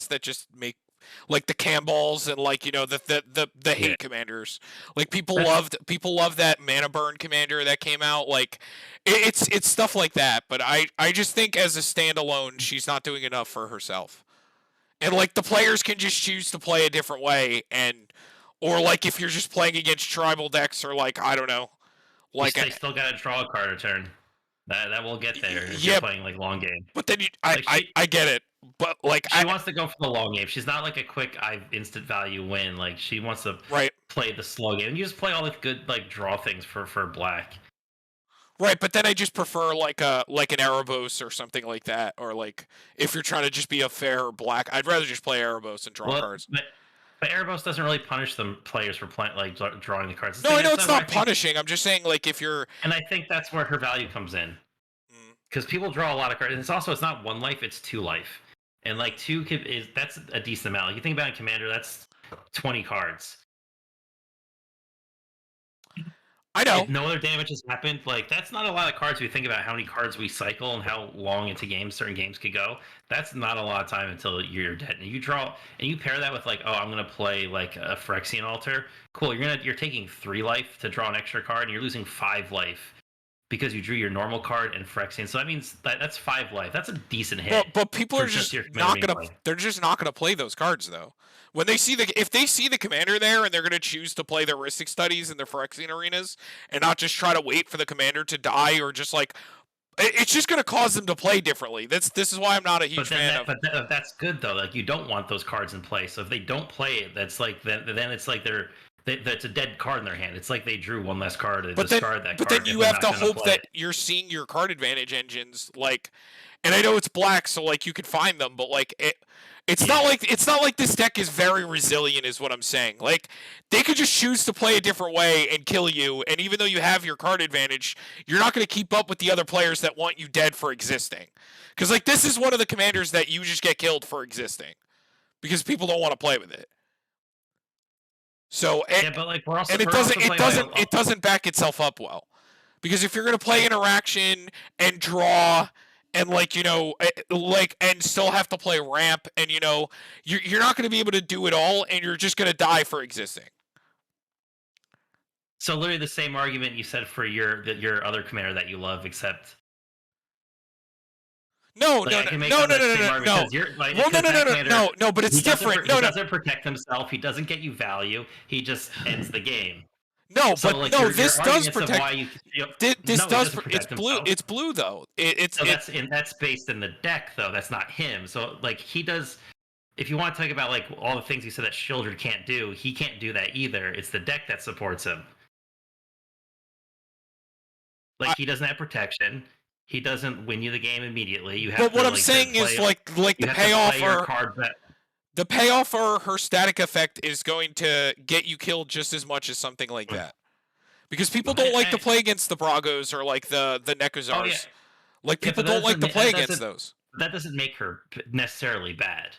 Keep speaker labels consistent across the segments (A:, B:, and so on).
A: cards that just make like the Camballs and like the hate commanders. Like people loved that mana burn commander that came out. Like it's stuff like that. But I just think as a standalone, she's not doing enough for herself. And like the players can just choose to play a different way, or like if you're just playing against tribal decks, or like I don't know, like
B: they still gotta draw a card a turn. That will get there if
A: yeah,
B: you're playing like long game.
A: But then I get it, but like
B: she wants to go for the long game. She's not like a quick instant value win. Like she wants to play the slow game. And you just play all the good like draw things for black.
A: Right, but then I just prefer like an Erebos or something like that, or like if you're trying to just be a fair black, I'd rather just play Erebos and draw cards.
B: But Erebos doesn't really punish the players for like drawing the cards.
A: No, I know it's not punishing. I'm just saying like if you're.
B: And I think that's where her value comes in, because people draw a lot of cards. And it's not 1 life; it's 2 life, and like 2 that's a decent amount. Like you think about a commander, that's 20 cards.
A: I know.
B: If no other damage has happened, like that's not a lot of cards. We think about how many cards we cycle and how long into certain games could go. That's not a lot of time until you're dead. And you draw, and you pair that with like, oh, I'm gonna play like a Phyrexian Altar. Cool. You're taking 3 life to draw an extra card, and you're losing 5 life because you drew your normal card and Phyrexian. So that means that's 5 life. That's a decent hit.
A: But people are just not gonna. They're just not gonna play those cards though. When they see if they see the commander there and they're going to choose to play their Rhystic Studies in their Phyrexian arenas and not just try to wait for the commander to die, or just like it's just going to cause them to play differently. This is why I'm not a huge fan of.
B: But that's good though. Like you don't want those cards in play. So if they don't play it, that's like then it's like that's a dead card in their hand. It's like they drew one less card to discard that card.
A: But then you have to hope that you're seeing your card advantage engines like. And I know it's black, so like you could find them, but like it's not like this deck is very resilient, is what I'm saying. Like they could just choose to play a different way and kill you, and even though you have your card advantage, you're not going to keep up with the other players that want you dead for existing. Because like this is one of the commanders that you just get killed for existing, because people don't want to play with it. So
B: but like
A: it doesn't back itself up well, because if you're going to play interaction and draw. And like and still have to play ramp, and you're not going to be able to do it all, and you're just going to die for existing.
B: So literally the same argument you said for your other commander that you love, except
A: no, but it's different.
B: He doesn't protect himself. He doesn't get you value. He just ends the game.
A: No, so, but like, this does protect. It's blue. It's blue though.
B: That's based in the deck though. That's not him. So like he does. If you want to talk about like all the things he said that Shieldred can't do, he can't do that either. It's the deck that supports him. Like he doesn't have protection. He doesn't win you the game immediately. You have.
A: But what I'm saying is like the payoff or. The payoff for her static effect is going to get you killed just as much as something like that. Because people don't like to play against the Bragos or like the Nekuzars. Oh, yeah. Like people don't like to play against those.
B: That doesn't make her necessarily bad.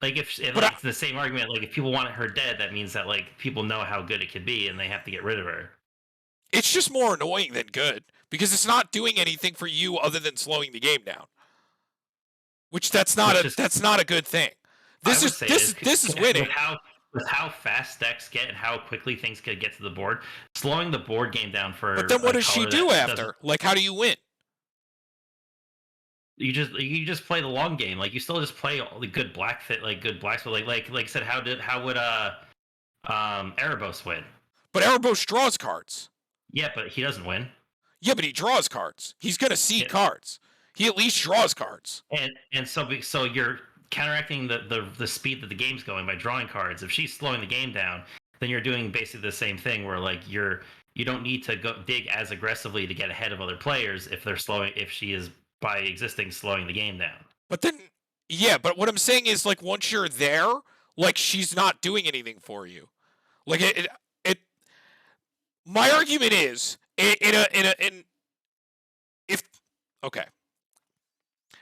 B: Like it's the same argument. Like if people want her dead, that means that like people know how good it could be and they have to get rid of her.
A: It's just more annoying than good, because it's not doing anything for you other than slowing the game down. That's not a good thing. This is winning.
B: With how fast decks get and how quickly things can get to the board, slowing the board game down for.
A: But then what does she do after? Like, how do you win?
B: You just play the long game. Like you still just play all the good black fit, like good blacks. But like I said, how would Erebos win?
A: But Erebos draws cards.
B: Yeah, but he doesn't win.
A: Yeah, but he draws cards. He's gonna see cards. He at least draws cards.
B: And so you're counteracting the speed that the game's going by drawing cards. If she's slowing the game down, then you're doing basically the same thing, where like you don't need to go dig as aggressively to get ahead of other players if she is by existing slowing the game down.
A: But then but what I'm saying is like once you're there, like she's not doing anything for you. Like my argument is okay.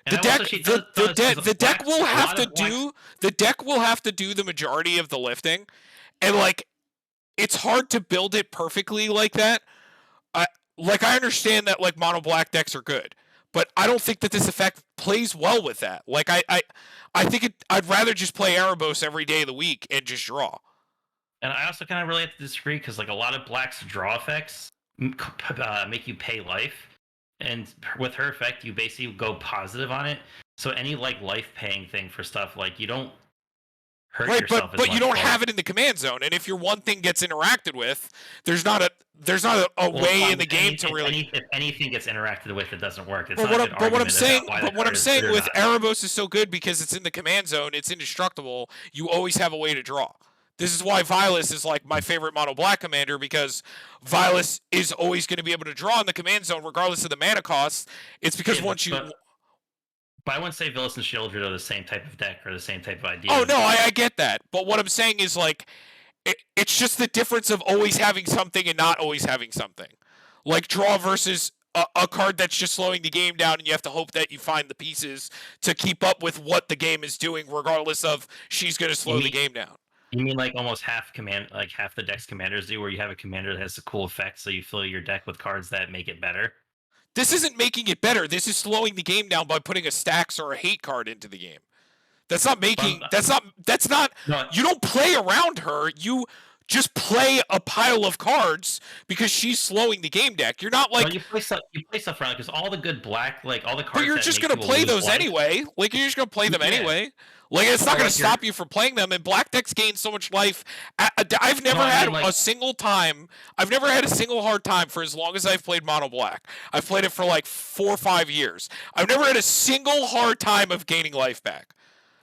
A: The deck will have to do the majority of the lifting, and like it's hard to build it perfectly like that. I understand that like mono black decks are good, But I don't think that this effect plays well with that. Like I think I'd rather just play Erebos every day of the week and just draw.
B: And I also kind of really have to disagree because like a lot of Black's draw effects make you pay life, and with her effect, you basically go positive on it. So any like life paying thing for stuff like you don't hurt
A: Right,
B: yourself as
A: but you
B: much.
A: don't
B: Like,
A: have it in the command zone, and if your one thing gets interacted with, there's not a
B: well,
A: way in the game to
B: if,
A: really.
B: if anything gets interacted with, it doesn't work. It's
A: But
B: not a good
A: what I'm
B: argument
A: saying,
B: about why the
A: but what
B: card
A: I'm
B: is good
A: saying
B: or
A: with
B: not.
A: Erebos is so good because it's in the command zone, it's indestructible. You always have a way to draw. This is why Vilas is like my favorite mono black commander because Vilas is always going to be able to draw in the command zone regardless of the mana cost. It's because
B: Yeah,
A: once you.
B: but I wouldn't say Villas and Shieldred are the same type of deck or the same type of
A: Oh no,
B: ideas.
A: I get that, but what I'm saying is like it's just the difference of always having something and not always having something. Like draw versus a card that's just slowing the game down, and you have to hope that you find the pieces to keep up with what the game is doing, regardless of she's going to
B: You
A: slow the
B: mean
A: game down.
B: you mean like almost half the decks commanders do, where you have a commander that has a cool effect, so you fill your deck with cards that make it better.
A: This isn't making it better. This is slowing the game down by putting a stacks or a hate card into the game. That's not
B: But
A: making. That's not.
B: no,
A: You don't play around her. You just play a pile of cards because she's slowing the game deck. You're not
B: no,
A: like.
B: you play stuff around because all the good black, like all the
A: But
B: cards
A: you're
B: that
A: just
B: make
A: gonna
B: people
A: play
B: lose
A: those
B: life.
A: anyway. Like you're just gonna play them
B: Yeah,
A: anyway. Like it's not
B: but
A: gonna
B: like you're
A: stop you from playing them. And black decks gain so much life. I've
B: no,
A: never
B: I
A: had
B: mean like
A: a single time. I've never had a single hard time for as long as I've played mono black. I've played it for like 4 or 5 years. I've never had a single hard time of gaining life back.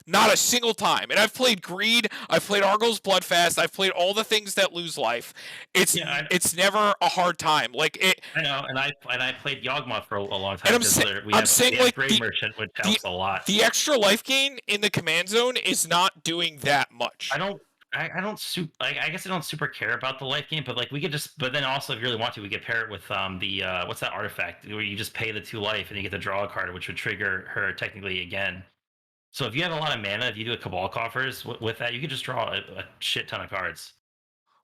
A: Not a single time. And I've played Greed, I've played Argos Bloodfast, I've played all the things that lose life. It's
B: yeah,
A: it's never a hard time. Like it
B: I know, and I played Yawgmoth for a long
A: and
B: time because we
A: I'm
B: have
A: saying
B: we have
A: like
B: Grave Merchant, which
A: the
B: helps a lot.
A: the extra life gain in the command zone is not doing that
B: I
A: much.
B: don't. I don't like. I guess I don't super care about the life game, but like we could just. But then also, if you really want to, we could pair it with the what's that artifact where you just pay the 2 life and you get to draw a card, which would trigger her technically again. So if you have a lot of mana, if you do a Cabal Coffers with that, you could just draw a shit ton of cards.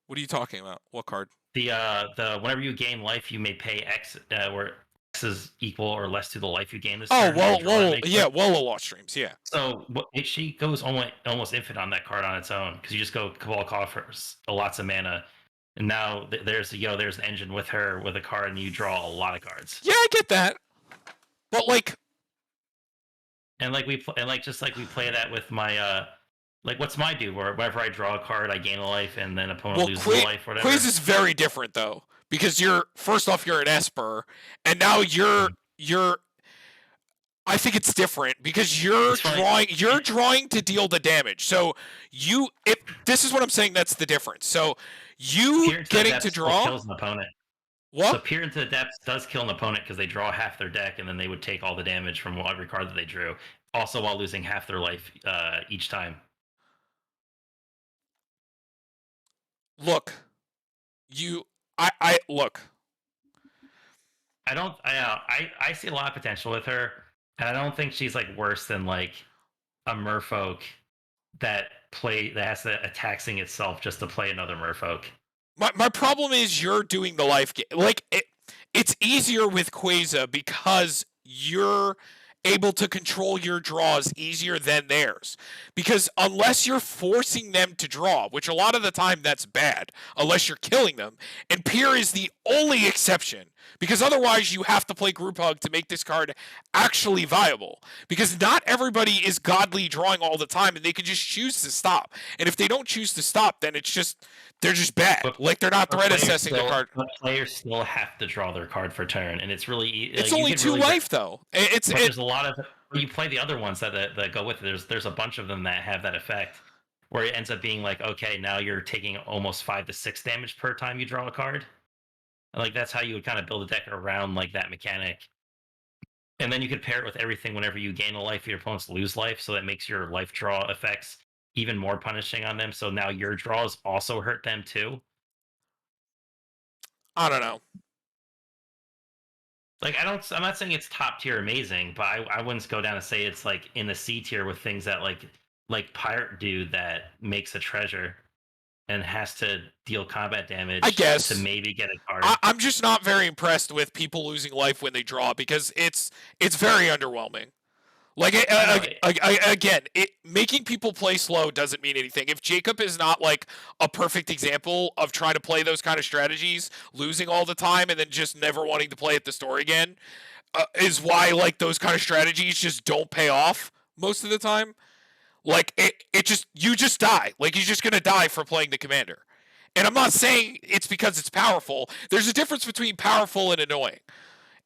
A: What are you talking about? What card?
B: The whenever you gain life, you may pay X, where X is equal or less to the life you gain this
A: Oh
B: turn. And draw that many
A: yeah,
B: cards.
A: well, lost streams, yeah.
B: So she goes almost infinite on that card on its own because you just go Cabal Coffers, lots of mana, and now there's there's an engine with her with a card, and you draw a lot of cards.
A: Yeah, I get that, but like,
B: And like and like just like we play that with my like what's my do where whenever I draw a card, I gain a life, and then opponent
A: well,
B: loses a life, or whatever.
A: Quiz is very different though because you're first off you're an Esper, and now you're I think it's different because
B: It's funny.
A: you're drawing to deal the damage. So this is what I'm saying that's the difference. So you
B: Peer into the
A: getting to
B: depths still
A: draw
B: kills an opponent. So
A: what?
B: peer into the depths does kill an opponent because they draw half their deck, and then they would take all the damage from every card that they drew. Also, while losing half their life each time.
A: Look, you I look.
B: I don't. I see a lot of potential with her, and I don't think she's like worse than like a Merfolk that has to taxing itself just to play another Merfolk.
A: My problem is you're doing the life game. Like it's easier with Quasar because you're able to control your draws easier than theirs. Because unless you're forcing them to draw, which a lot of the time that's bad, unless you're killing them, and Peer is the only exception. Because otherwise you have to play Group Hug to make this card actually viable. Because not everybody is godly drawing all the time and they can just choose to stop. And if they don't choose to stop, then they're just bad.
B: But,
A: Like they're not threat assessing the card.
B: But players still have to draw their card for turn, and it's really
A: It's
B: like, you
A: only
B: could
A: two
B: really
A: life though.
B: but there's a lot of you play the other ones that go with it. There's a bunch of them that have that effect where it ends up being like, okay, now you're taking almost 5 to 6 damage per time you draw a card. And like that's how you would kind of build a deck around like that mechanic. And then you could pair it with everything whenever you gain a life, your opponents lose life, so that makes your life draw effects even more punishing on them. So now your draws also hurt them too.
A: I don't know.
B: Like I'm not saying it's top tier amazing, but I wouldn't go down and say it's like in the C tier with things that like Pirate do that makes a treasure. and has to deal combat
A: I
B: damage to
A: guess.
B: maybe get a card.
A: I'm just not very impressed with people losing life when they draw because it's very underwhelming. Like
B: I know.
A: again, making people play slow doesn't mean anything. If Jacob is not like a perfect example of trying to play those kind of strategies, losing all the time, and then just never wanting to play at the store again, is why like those kind of strategies just don't pay off most of the time. Like it just you just die. Like you're just gonna die for playing the commander. And I'm not saying it's because it's powerful. There's a difference between powerful and annoying.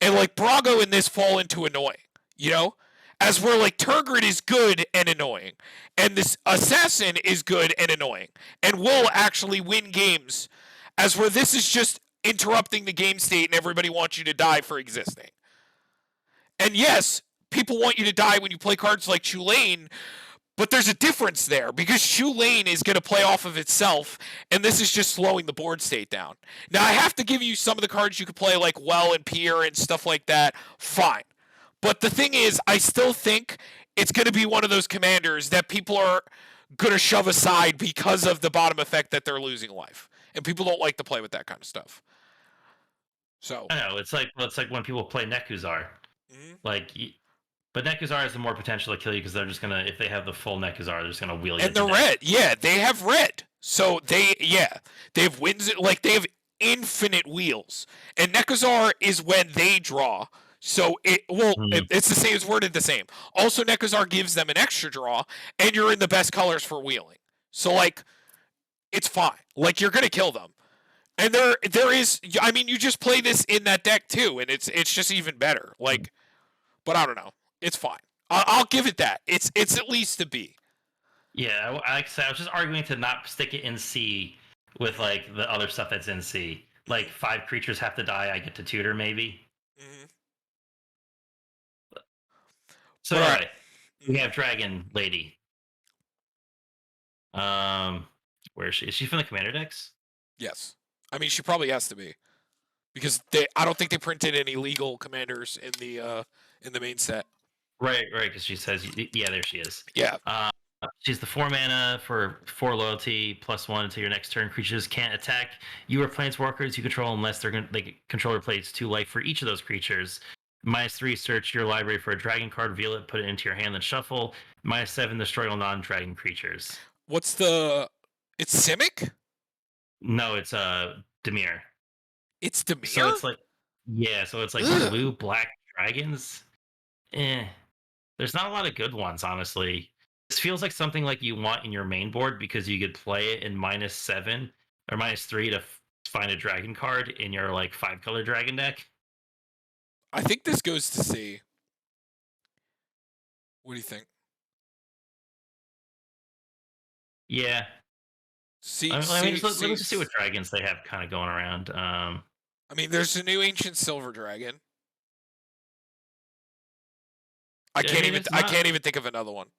A: And like Brago in this fall into annoying, you know? As where like Turgid is good and annoying, and this assassin is good and annoying, and will actually win games, as where this is just interrupting the game state and everybody wants you to die for existing. And yes, people want you to die when you play cards like Tulane, but there's a difference there because Tulane is going to play off of itself, and this is just slowing the board state down. Now, I have to give you some of the cards you could play like Well and Pier and stuff like that. Fine. But the thing is, I still think it's going to be one of those commanders that people are going to shove aside because of the bottom effect that they're losing life. And people don't like to play with that kind of stuff. So.
B: I know. It's like when people play Nekuzar.
A: Mm-hmm.
B: Like, but Nekuzar has the more potential to kill you because they're just gonna, if they have the full Nekuzar, they're just gonna wheel you.
A: And they're red. Yeah, they have red. So they have wins, like they have infinite wheels. And Nekazar is when they draw. So it's the same, it's worded the same. Also, Nekazar gives them an extra draw, and you're in the best colors for wheeling. So like it's fine. Like you're gonna kill them. And there is, I mean, you just play this in that deck too, and it's just even better. Like, but I don't know. It's fine. I'll give it that. It's at least a B.
B: Yeah, like I said, I was just arguing to not stick it in C with like the other stuff that's in C. Like 5 creatures have to die. I get to tutor maybe.
A: Mm-hmm.
B: So
A: But,
B: anyway, we have Dragon Lady. Where is she? Is she from the Commander decks?
A: Yes. I mean, she probably has to be because I don't think they printed any legal commanders in the main set.
B: Right. Because she says, yeah, there she is.
A: Yeah.
B: She's the 4 mana for 4 loyalty +1 until your next turn. Creatures can't attack you or planeswalkers you control unless they controller plays 2 life for each of those creatures. -3, search your library for a dragon card, reveal it, put it into your hand, then shuffle. -7, destroy all non-dragon creatures.
A: What's the? It's Simic.
B: No, it's Dimir.
A: It's Dimir.
B: So it's like, yeah, so it's like blue black dragons. There's not a lot of good ones, honestly. This feels like something like you want in your main board because you could play it in -7 or -3 to find a dragon card in your like 5-color dragon deck.
A: I think this goes to C. What do you think?
B: Yeah.
A: C.
B: Let me just see what dragons they have kind of going around.
A: I mean, there's a new ancient silver dragon. I can't even think of another one.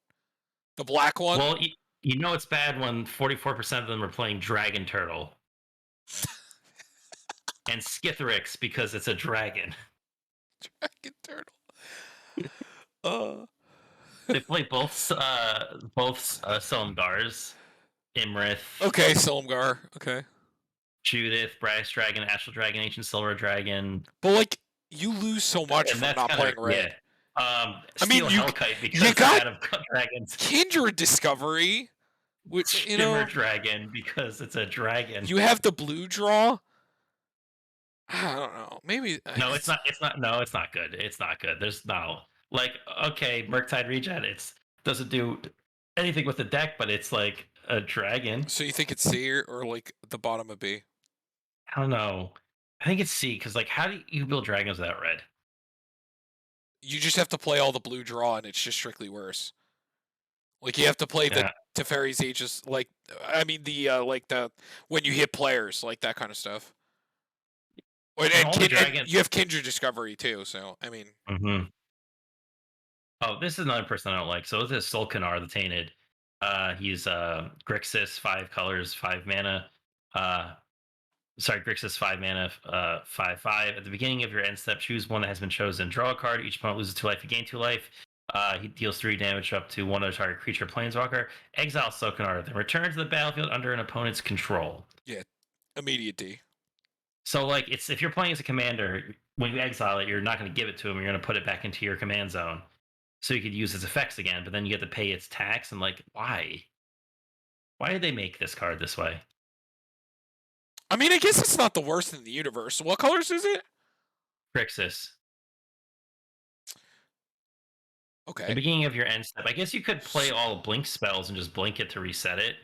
A: The black one.
B: Well, you know it's bad when 44% of them are playing Dragon Turtle and Skithrix because it's a dragon.
A: Dragon Turtle.
B: They play both Silumgars, Imrith.
A: Okay, Silumgar. Okay.
B: Judith, Brass Dragon, Astral Dragon, Ancient Silver Dragon.
A: But like, you lose so much from not playing red.
B: Yeah. I
A: mean,
B: you got dragons.
A: Kindred Discovery, which
B: Shimmer Dragon because it's a dragon.
A: You have the blue draw. I don't know. Maybe
B: no, it's not. No, it's not good. It's not good. There's no like okay, Murktide Regen. It doesn't do anything with the deck, but it's like a dragon.
A: So you think it's C or like the bottom of B?
B: I don't know. I think it's C because like, how do you build dragons without red?
A: You just have to play all the blue draw, and it's just strictly worse. Like you have to play the Teferi's Aegis, like I mean the when you hit players, like that kind of stuff. And you have Kindred Discovery too, so I mean.
B: Mm-hmm. Oh, this is another person I don't like. So this is Solkanar the Tainted. He's Grixis, 5 colors, 5 mana. Grixis 5 mana, 5/5. At the beginning of your end step, choose one that has been chosen. Draw a card. Each opponent loses 2 life. You gain 2 life. He deals 3 damage up to one other target creature planeswalker. Exile Sokonar, then return to the battlefield under an opponent's control.
A: Yeah, immediate D.
B: So, like, it's if you're playing as a commander, when you exile it, you're not going to give it to him. You're going to put it back into your command zone, so you could use its effects again. But then you get to pay its tax, and like, why? Why did they make this card this way?
A: I mean, I guess it's not the worst in the universe. What colors is it?
B: Crixus.
A: Okay.
B: The beginning of your end step. I guess you could play all blink spells and just blink it to reset it.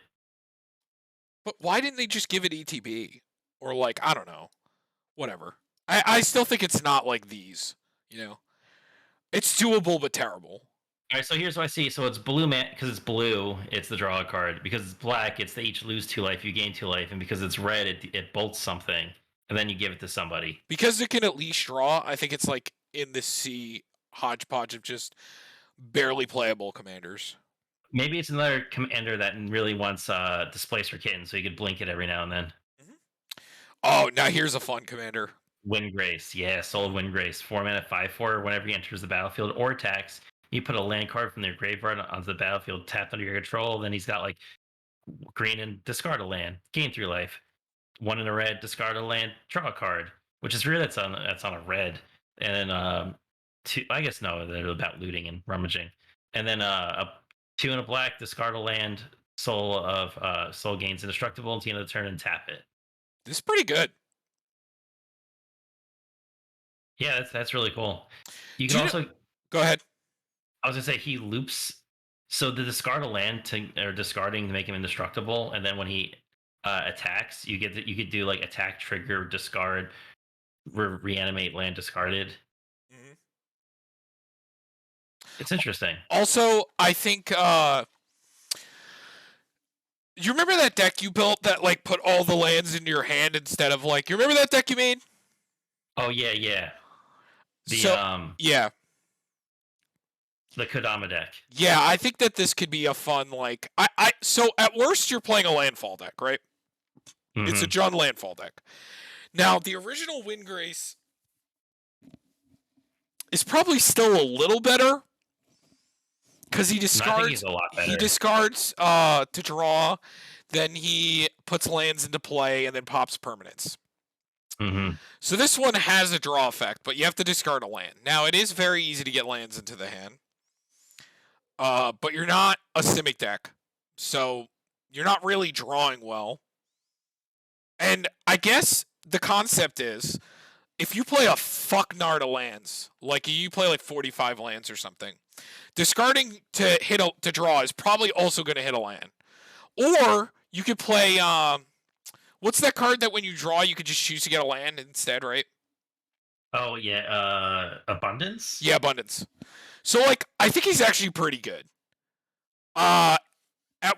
A: But why didn't they just give it ETB? Or like, I don't know. Whatever. I still think it's not like these, you know? It's doable but terrible.
B: All right, so here's what I see. So it's blue man because it's blue, it's the draw card. Because it's black, it's they each lose 2 life, you gain 2 life, and because it's red, it bolts something, and then you give it to somebody.
A: Because it can at least draw, I think it's like in the C hodgepodge of just barely playable commanders.
B: Maybe it's another commander that really wants Displacer Kitten, so you could blink it every now and then.
A: Oh, now here's a fun commander.
B: Wind Grace, yeah, Soul of Wind Grace, 4 mana, 5/4. Whenever he enters the battlefield or attacks, you put a land card from their graveyard onto the battlefield, tapped under your control. Then he's got like green and discard a land, gain 3 life. 1 in a red, discard a land, draw a card, which is weird. That's on a red, and then two. I guess no, they're about looting and rummaging, and then a 2 in a black, discard a land, soul gains indestructible until the end of the turn and tap it.
A: This is pretty good.
B: Yeah, that's really cool. You
A: Do
B: can
A: you
B: also
A: Go ahead.
B: I was gonna say he loops. So the discard a land to or discarding to make him indestructible, and then when he attacks, you could do like attack trigger discard reanimate land discarded.
A: Mhm.
B: It's interesting.
A: Also, I think you remember that deck you built that like put all the lands into your hand instead of like you remember that deck you made?
B: Oh yeah.
A: Yeah.
B: The Kodama deck.
A: Yeah, I think that this could be a fun like so at worst you're playing a landfall deck, right?
B: Mm-hmm.
A: It's a John landfall deck. Now, the original Windgrace is probably still a little better because he discards to draw, then he puts lands into play and then pops permanents.
B: Mm-hmm.
A: So this one has a draw effect, but you have to discard a land. Now, it is very easy to get lands into the hand, but you're not a Simic deck, so you're not really drawing well. And I guess the concept is, if you play a fucknard of lands, like you play like 45 lands or something, discarding to to draw is probably also going to hit a land. Or you could play what's that card that when you draw you could just choose to get a land instead, right?
B: Oh yeah, Abundance.
A: Yeah, Abundance. So like I think he's actually pretty good. At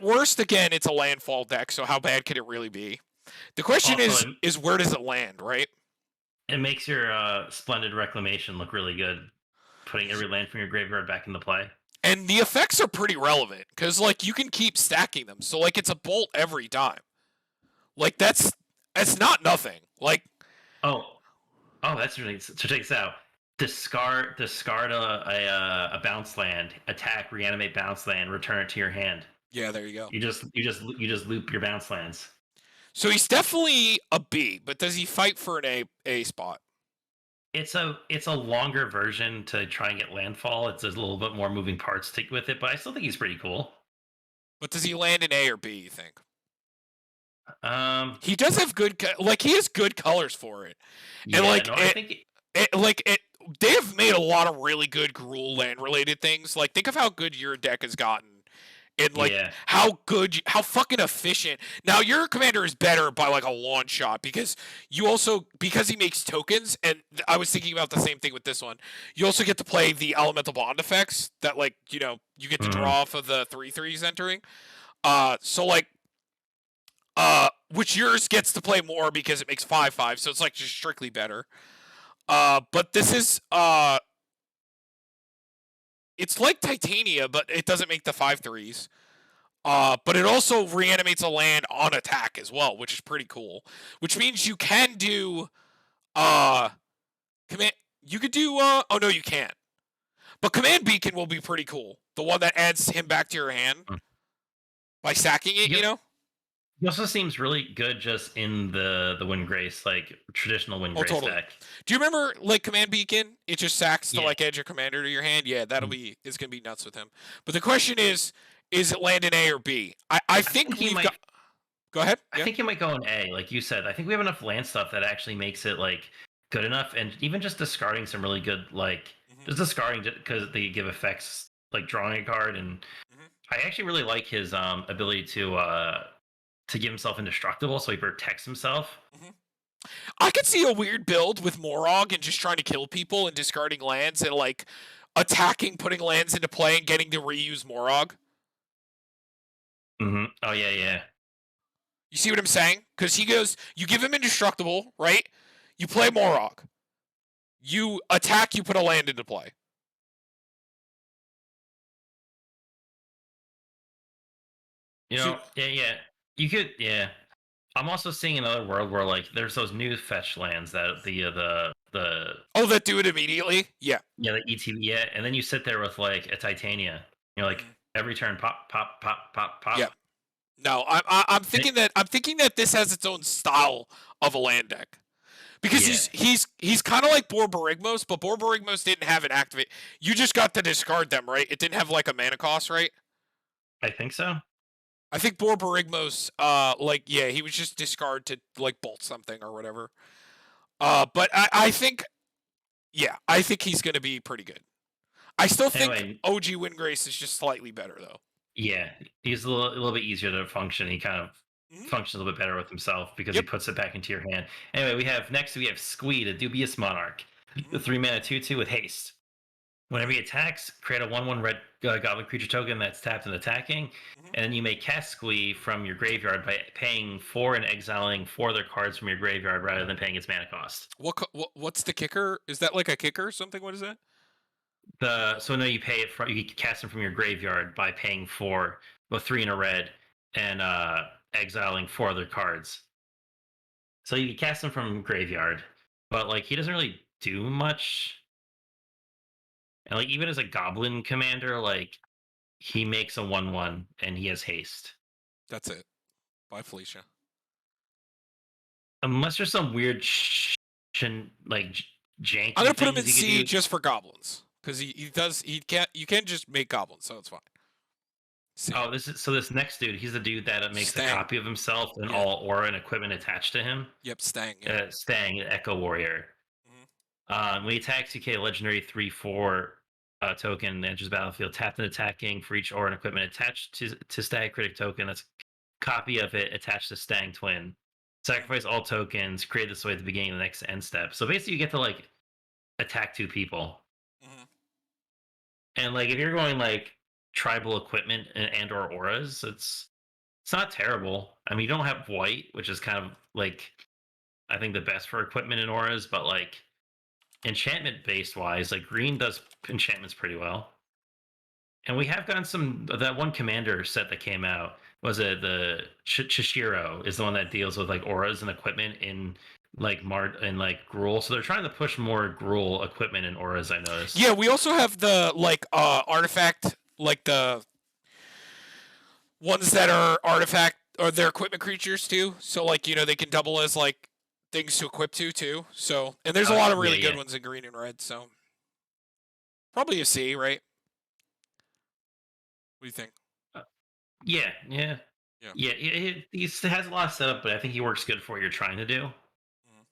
A: worst, again, it's a landfall deck, so how bad could it really be? The question
B: Also,
A: is where does it land, right?
B: It makes your Splendid Reclamation look really good, putting every land from your graveyard back into play.
A: And the effects are pretty relevant because like you can keep stacking them, so like it's a bolt every time. Like that's not nothing. Like
B: that's really so. Check this out. Discard a bounce land, attack, reanimate bounce land, return it to your hand.
A: Yeah, there you go.
B: You just loop your bounce lands.
A: So he's definitely a B, but does he fight for an A spot?
B: It's a longer version to try and get landfall. It's a little bit more moving parts with it, but I still think he's pretty cool.
A: But does he land in A or B, you think?
B: He
A: does have good he has good colors for it. And
B: I think
A: they have made a lot of really good Gruul land related things. Like think of how good your deck has gotten. And how fucking efficient. Now your commander is better by like a long shot because he makes tokens, and I was thinking about the same thing with this one. You also get to play the elemental bond effects that you get to draw off of the 3/3s entering. Which yours gets to play more because it makes 5/5, so it's like just strictly better. But this is it's like Titania, but it doesn't make the 5/3s. But it also reanimates a land on attack as well, which is pretty cool. Which means you can do command. You could do. Oh no, you can't. But Command Beacon will be pretty cool. The one that adds him back to your hand
B: Mm.
A: by sacking it,
B: He
A: you know?
B: he also seems really good just in the Wind Grace, like traditional Wind
A: Oh,
B: Grace
A: totally.
B: deck.
A: Do you remember like Command Beacon? It just sacks to
B: Yeah.
A: like add your commander to your hand. Yeah,
B: Mm.
A: it's gonna be nuts with him. But the question is it land in A or B? I
B: I
A: think
B: think he
A: we've
B: might
A: got. Go ahead.
B: I
A: Yeah.
B: think he might go in A, like you said. I think we have enough land stuff that actually makes it like good enough, and even just discarding some really good like
A: Hmm.
B: just discarding because they give effects like drawing a card, and
A: Hmm.
B: I actually really like his ability to give himself indestructible, so he protects himself.
A: Hmm. I could see a weird build with Morog and just trying to kill people and discarding lands and like attacking, putting lands into play and getting to reuse Morog.
B: Oh yeah, yeah,
A: You see what I'm saying? Because he goes, you give him indestructible, right? You play Morog. You attack, you put a land into play. See,
B: yeah, yeah. You could, yeah. I'm also seeing another world where like there's those new fetch lands that the
A: oh, that do it immediately? Yeah.
B: yeah the ETB, yeah, and then you sit there with like a Titania. You're like
A: Mhm.
B: every turn pop pop pop pop
A: Yeah.
B: pop.
A: No, I'm thinking that this has its own style of a land deck because
B: Yeah,
A: he's kind of like Borborygmos, but Borborygmos didn't have an activate. You just got to discard them, right? It didn't have like a mana cost, right?
B: I think so.
A: I think Borborygmos, like yeah, he was just discard to like bolt something or whatever. But I think yeah, I think he's gonna be pretty good. I still think
B: Anyway,
A: OG Windgrace is just slightly better though.
B: yeah, he's a little bit easier to function. He kind of
A: Hmm.
B: functions a little bit better with himself because he
A: Yep.
B: puts it back into your hand. Anyway, we have Squeed, a dubious monarch, the
A: Hmm.
B: 3 mana 2/2 with haste. Whenever
A: Hmm.
B: he attacks, create a 1/1 red goblin creature token that's tapped and attacking,
A: Hmm.
B: and then you may cast Squee from your graveyard by paying 4 and exiling 4 other cards from your graveyard rather than paying its mana cost.
A: What's the kicker? Is that like a kicker or something? What is that?
B: The so no, you pay it from you cast them from your graveyard by paying 4, well 3 in a red, and exiling 4 other cards. So you can cast them from graveyard, but like he doesn't really do much. And like even as a goblin commander, like he makes a 1/1 and he has haste.
A: That's it. Bye, Felicia.
B: Unless there's some weird like
A: I'm
B: janky
A: gonna put him in
B: things you could
A: C
B: do.
A: just for goblins because he does he can't you can't just make goblins, so it's fine. C.
B: Oh, this next dude. He's the dude that makes a
A: Stang.
B: copy of himself and
A: Yeah.
B: all aura and equipment attached to him.
A: Yep. Stang. Yeah.
B: Stang, Echo Warrior.
A: Hmm.
B: When he attacks, you get a legendary 3/4 token that enters the battlefield, tapped and attacking for each aura and equipment attached to Stag Critic token. That's a copy of it attached to Stang Twin. Sacrifice all tokens. Create this way at the beginning of the next end step. So basically, you get to like attack 2 people.
A: Hmm.
B: And like if you're going like tribal equipment and or auras, it's not terrible. I mean, you don't have white, which is kind of like I think the best for equipment and auras, but like enchantment based wise, like green does enchantments pretty well. And we have gotten some that one commander set that came out was it the Chishiro is the one that deals with like auras and equipment in like Mart and like Gruul. So they're trying to push more Gruul equipment and auras. I noticed.
A: Yeah. We also have the like artifact like the ones that are artifact or they're equipment creatures too. So like they can double as like things to equip to too. So and there's a lot of
B: Yeah,
A: really good
B: yeah.
A: ones in green and red. So probably a C, right? What do you think?
B: Uh, Yeah, yeah,
A: Yeah.
B: yeah. He has a lot of setup, but I think he works good for what you're trying to do.
A: Mhm.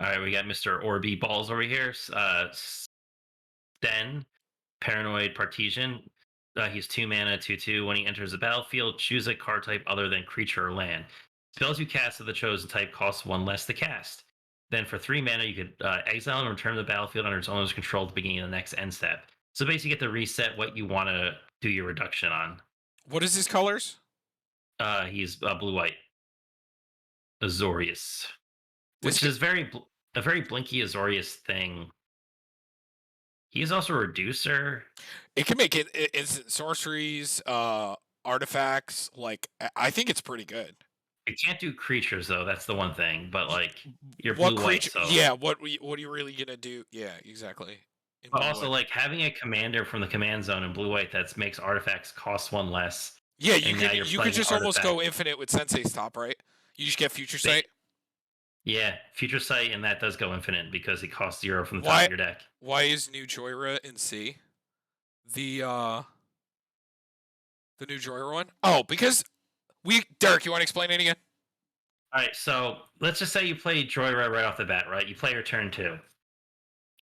B: All right, we got Mr. Orby Balls over here. Sten, Paranoid Partisan. He's 2 mana, 2/2. When he enters the battlefield, choose a card type other than creature or land. Spells you cast of the chosen type cost 1 less to cast. Then for 3 mana, you could exile and return to the battlefield under its owner's control at the beginning of the next end step. So basically, you get to reset what you want to do your reduction on.
A: What is his colors?
B: He's blue white Azorius,
A: This
B: which is a very blinky Azorius thing. He is also a reducer.
A: it can make it instant sorceries, artifacts. Like I think it's pretty good.
B: It can't do creatures though. That's the one thing. But
A: Y-
B: like you're
A: What
B: blue white,
A: creature?
B: so
A: Yeah. What are you really gonna do? Yeah. Exactly. in
B: But
A: blue
B: also,
A: white.
B: like having a commander from the command zone in blue white that makes artifacts cost one less,
A: Yeah,
B: and now you're
A: you could
B: playing an
A: just almost go
B: artifact.
A: infinite with Sensei's top, right? You just get future
B: Ba-
A: sight.
B: Yeah, future sight, and that does go infinite because it costs 0 from the top
A: Why
B: of your deck.
A: why is new Joyra in C? The the new Joyra one? Oh, because Derek, you want to explain it again?
B: All right, so let's just say you play Joyride right off the bat, right? You play your turn 2.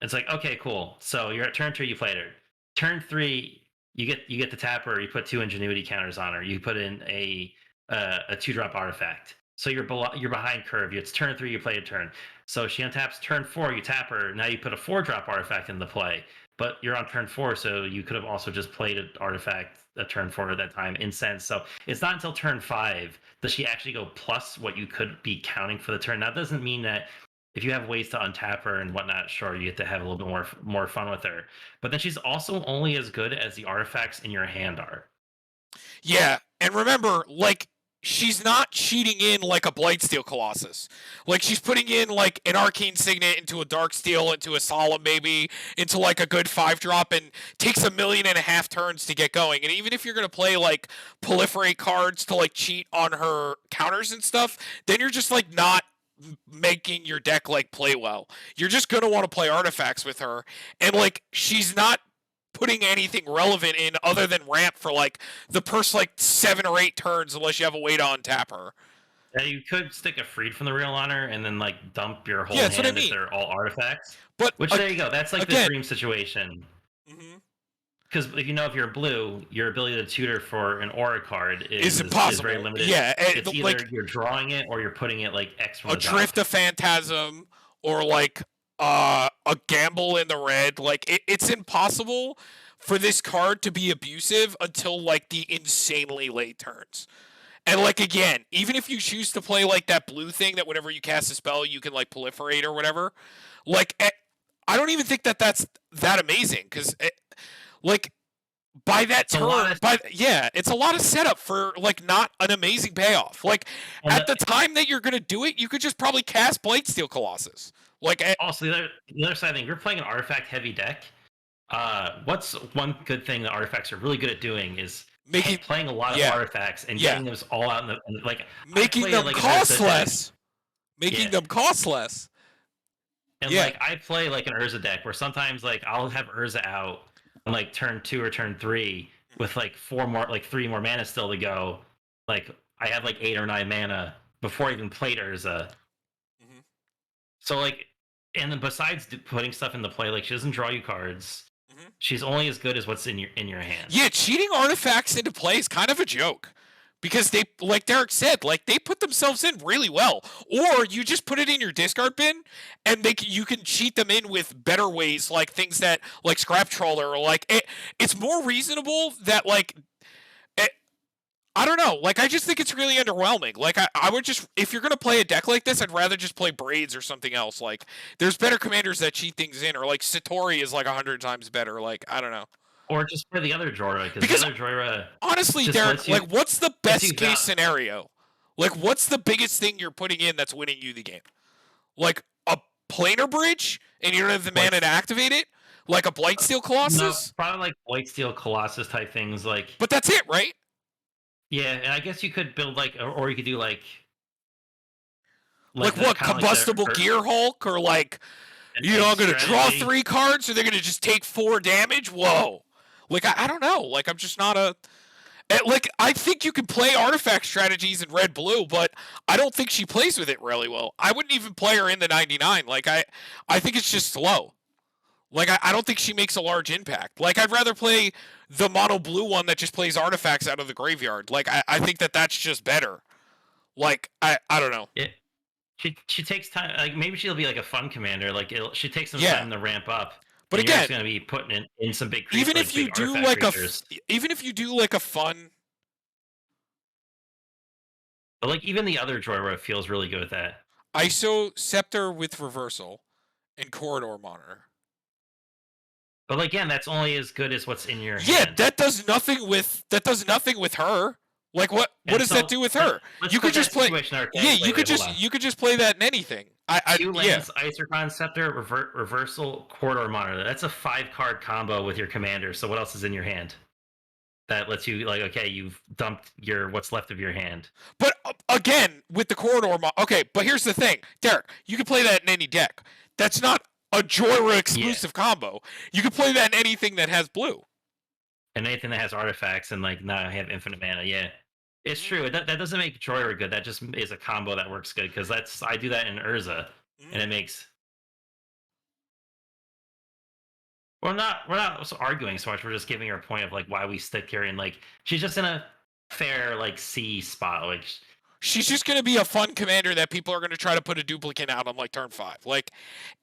B: It's like, okay, cool. So you're at turn 2, you played her. Turn 3, you get the tapper. You put 2 ingenuity counters on her. You put in a 2-drop artifact. So you're behind curve. It's turn 3, you play a turn. So she untaps turn 4, you tap her. Now you put a 4-drop artifact into play. But you're on turn 4, so you could have also just played an artifact a turn 4 at that time in sense. So it's not until turn 5 does she actually go plus what you could be counting for the turn. That doesn't mean that if you have ways to untap her and whatnot, sure, you get to have a little bit more fun with her. But then she's also only as good as the artifacts in your hand are.
A: Yeah, and remember, like, she's not cheating in like a Blightsteel Colossus. Like, she's putting in like an Arcane Signet into a Darksteel, into a Solemn maybe, into like a good 5-drop, and takes 1.5 million turns to get going. And even if you're gonna play like proliferate cards to like cheat on her counters and stuff, then you're just like not making your deck like play well. You're just gonna want to play artifacts with her, and like she's not putting anything relevant in other than ramp for like the first like 7 or 8 turns unless you have a way to untap her.
B: Yeah, you could stick a freed from the real honor and then like dump your
A: Yeah,
B: whole
A: that's what I
B: hand if
A: mean.
B: they're all artifacts.
A: But
B: Which there you go. That's like the
A: again,
B: dream situation.
A: mhm,
B: Because if you're blue, your ability to tutor for an aura card
A: is
B: is very
A: impossible.
B: limited.
A: Yeah,
B: It's either
A: like
B: you're drawing it or you're putting it like X from
A: a
B: the top.
A: drift of phantasm or like a gamble in the red. Like it's impossible for this card to be abusive until like the insanely late turns. And like again, even if you choose to play like that blue thing that whenever you cast a spell you can like proliferate or whatever, like I don't even think that that's that amazing because like by that
B: It's a lot
A: turn,
B: of
A: it's a lot of setup for like not an amazing payoff. Like
B: and
A: at the time that you're gonna do it, you could just probably cast Blightsteel Colossus. Like
B: also the other side thing, you're playing an artifact heavy deck. What's one good thing that artifacts are really good at doing is
A: making
B: playing a lot of
A: yeah
B: artifacts and
A: yeah
B: getting those all out like I
A: making
B: play
A: them
B: like an
A: cost
B: Urza deck.
A: less, making
B: Yeah.
A: them cost less.
B: And
A: Yeah,
B: like I play like an Urza deck where sometimes like I'll have Urza out on like turn 2 or turn 3 with like 3 more mana still to go. Like I have like 8 or 9 mana before I even played Urza.
A: mm-hmm.
B: So like, and then besides putting stuff into play, like she doesn't draw you cards.
A: Mm-hmm.
B: She's only as good as what's in your hand.
A: Yeah, cheating artifacts into play is kind of a joke. Because they, like Derek said, like they put themselves in really well. Or you just put it in your discard bin, and you can cheat them in with better ways, like things that like Scrap Trawler or like it's more reasonable that like I don't know. Like, I just think it's really underwhelming. Like, I would just, if you're going to play a deck like this, I'd rather just play Braids or something else. Like, there's better commanders that cheat things in, or like Satori is like 100 times better. Like, I don't know.
B: Or just play the other Jorah because the
A: Because
B: other Jorah
A: honestly,
B: just
A: Derek, like, what's the
B: lets you
A: best case scenario? Like, what's the biggest thing you're putting in that's winning you the game? Like, a planar bridge, and you don't have the mana to activate it? Like a Blightsteel
B: No,
A: Colossus?
B: probably like Blightsteel Colossus type things. Like,
A: But that's it, right?
B: yeah, and I guess you could build like, or you could do
A: Like
B: the
A: what,
B: kind of like
A: Combustible Gear Hulk, or like,
B: an
A: you know, I'm
B: egg
A: gonna draw
B: strategy.
A: 3 cards, so they're gonna just take 4 damage. Whoa! Like I don't know. Like I'm just not a like I think you can play artifact strategies in red blue, but I don't think she plays with it really well. I wouldn't even play her in the 99. Like I think it's just slow. Like I don't think she makes a large impact. Like I'd rather play the mono blue one that just plays artifacts out of the graveyard. Like I think that that's just better. Like I don't know.
B: Yeah, she takes time. Like maybe she'll be like a fun commander. Like she takes some
A: Yeah,
B: time to ramp up,
A: but
B: and you're
A: again,
B: just gonna be putting in some big
A: even
B: like
A: if you
B: big
A: do
B: artifact
A: like
B: creatures.
A: even if you do like a fun
B: But like even the other Jorah feels really good with that.
A: ISO Scepter with reversal and Corridor Monitor.
B: But like, again, that's only as good as what's in your
A: Yeah,
B: hand.
A: that does nothing with her. Like what
B: And
A: does
B: so
A: that do with her?
B: let's
A: You
B: put
A: could just
B: that
A: play.
B: situation out.
A: Yeah,
B: You could just
A: you could just play that in anything.
B: Two
A: Yeah.
B: lands, Isochron Scepter, Reversal, Corridor Monitor. That's a 5-card combo with your commander. So what else is in your hand? That lets you like, okay, you've dumped your what's left of your hand.
A: But again, with the corridor, okay. But here's the thing, Derek. You can play that in any deck. That's not a Joyra
B: Yeah,
A: exclusive combo. You can play that in anything that has blue.
B: and anything that has artifacts and like now I have infinite mana. Yeah, it's true. That doesn't make Joyra good. That just is a combo that works good because that's I do that in Urza, and it makes. We're not arguing so much. We're just giving her a point of like why we stick here and like she's just in a fair like C spot. Like
A: She's just going to be a fun commander that people are going to try to put a duplicate out on like turn 5. Like,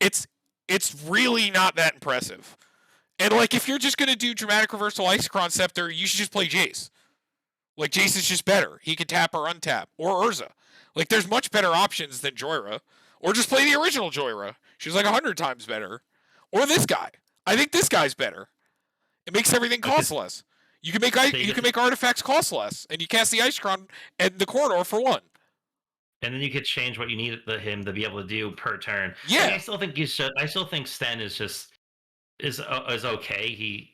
A: it's really not that impressive. And like, if you're just going to do dramatic reversal Isochron Scepter, you should just play Jace. Like, Jace is just better. He can tap or untap, or Urza. Like, there's much better options than Joyra. Or just play the original Joyra. She's like 100 times better. Or this guy. I think this guy's better. It makes everything cost less. You can make artifacts cost less, and you cast the Isochron and the corridor for 1.
B: and then you could change what you need him to be able to do per turn.
A: Yeah.
B: Like, I still think you should. I still think Sten is okay.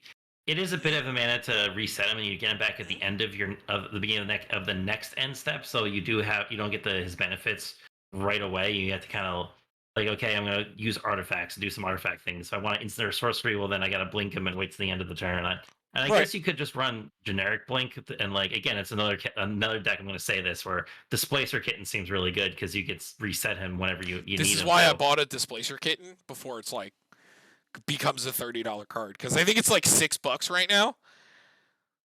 B: It is a bit of a mana to reset him, and you get him back at the end of the beginning of the next end step. So you don't get his benefits right away. You have to kind of like, okay, I'm gonna use artifacts to do some artifact things. If I want to instant or sorcery, well then I gotta blink him and wait to the end of the turn. And I guess you could just run generic blink, and like again, it's another deck. I'm going to say this where Displacer Kitten seems really good because you get reset him whenever you need him.
A: This is why I bought a Displacer Kitten before it's like becomes a $30 card, because I think it's like $6 right now.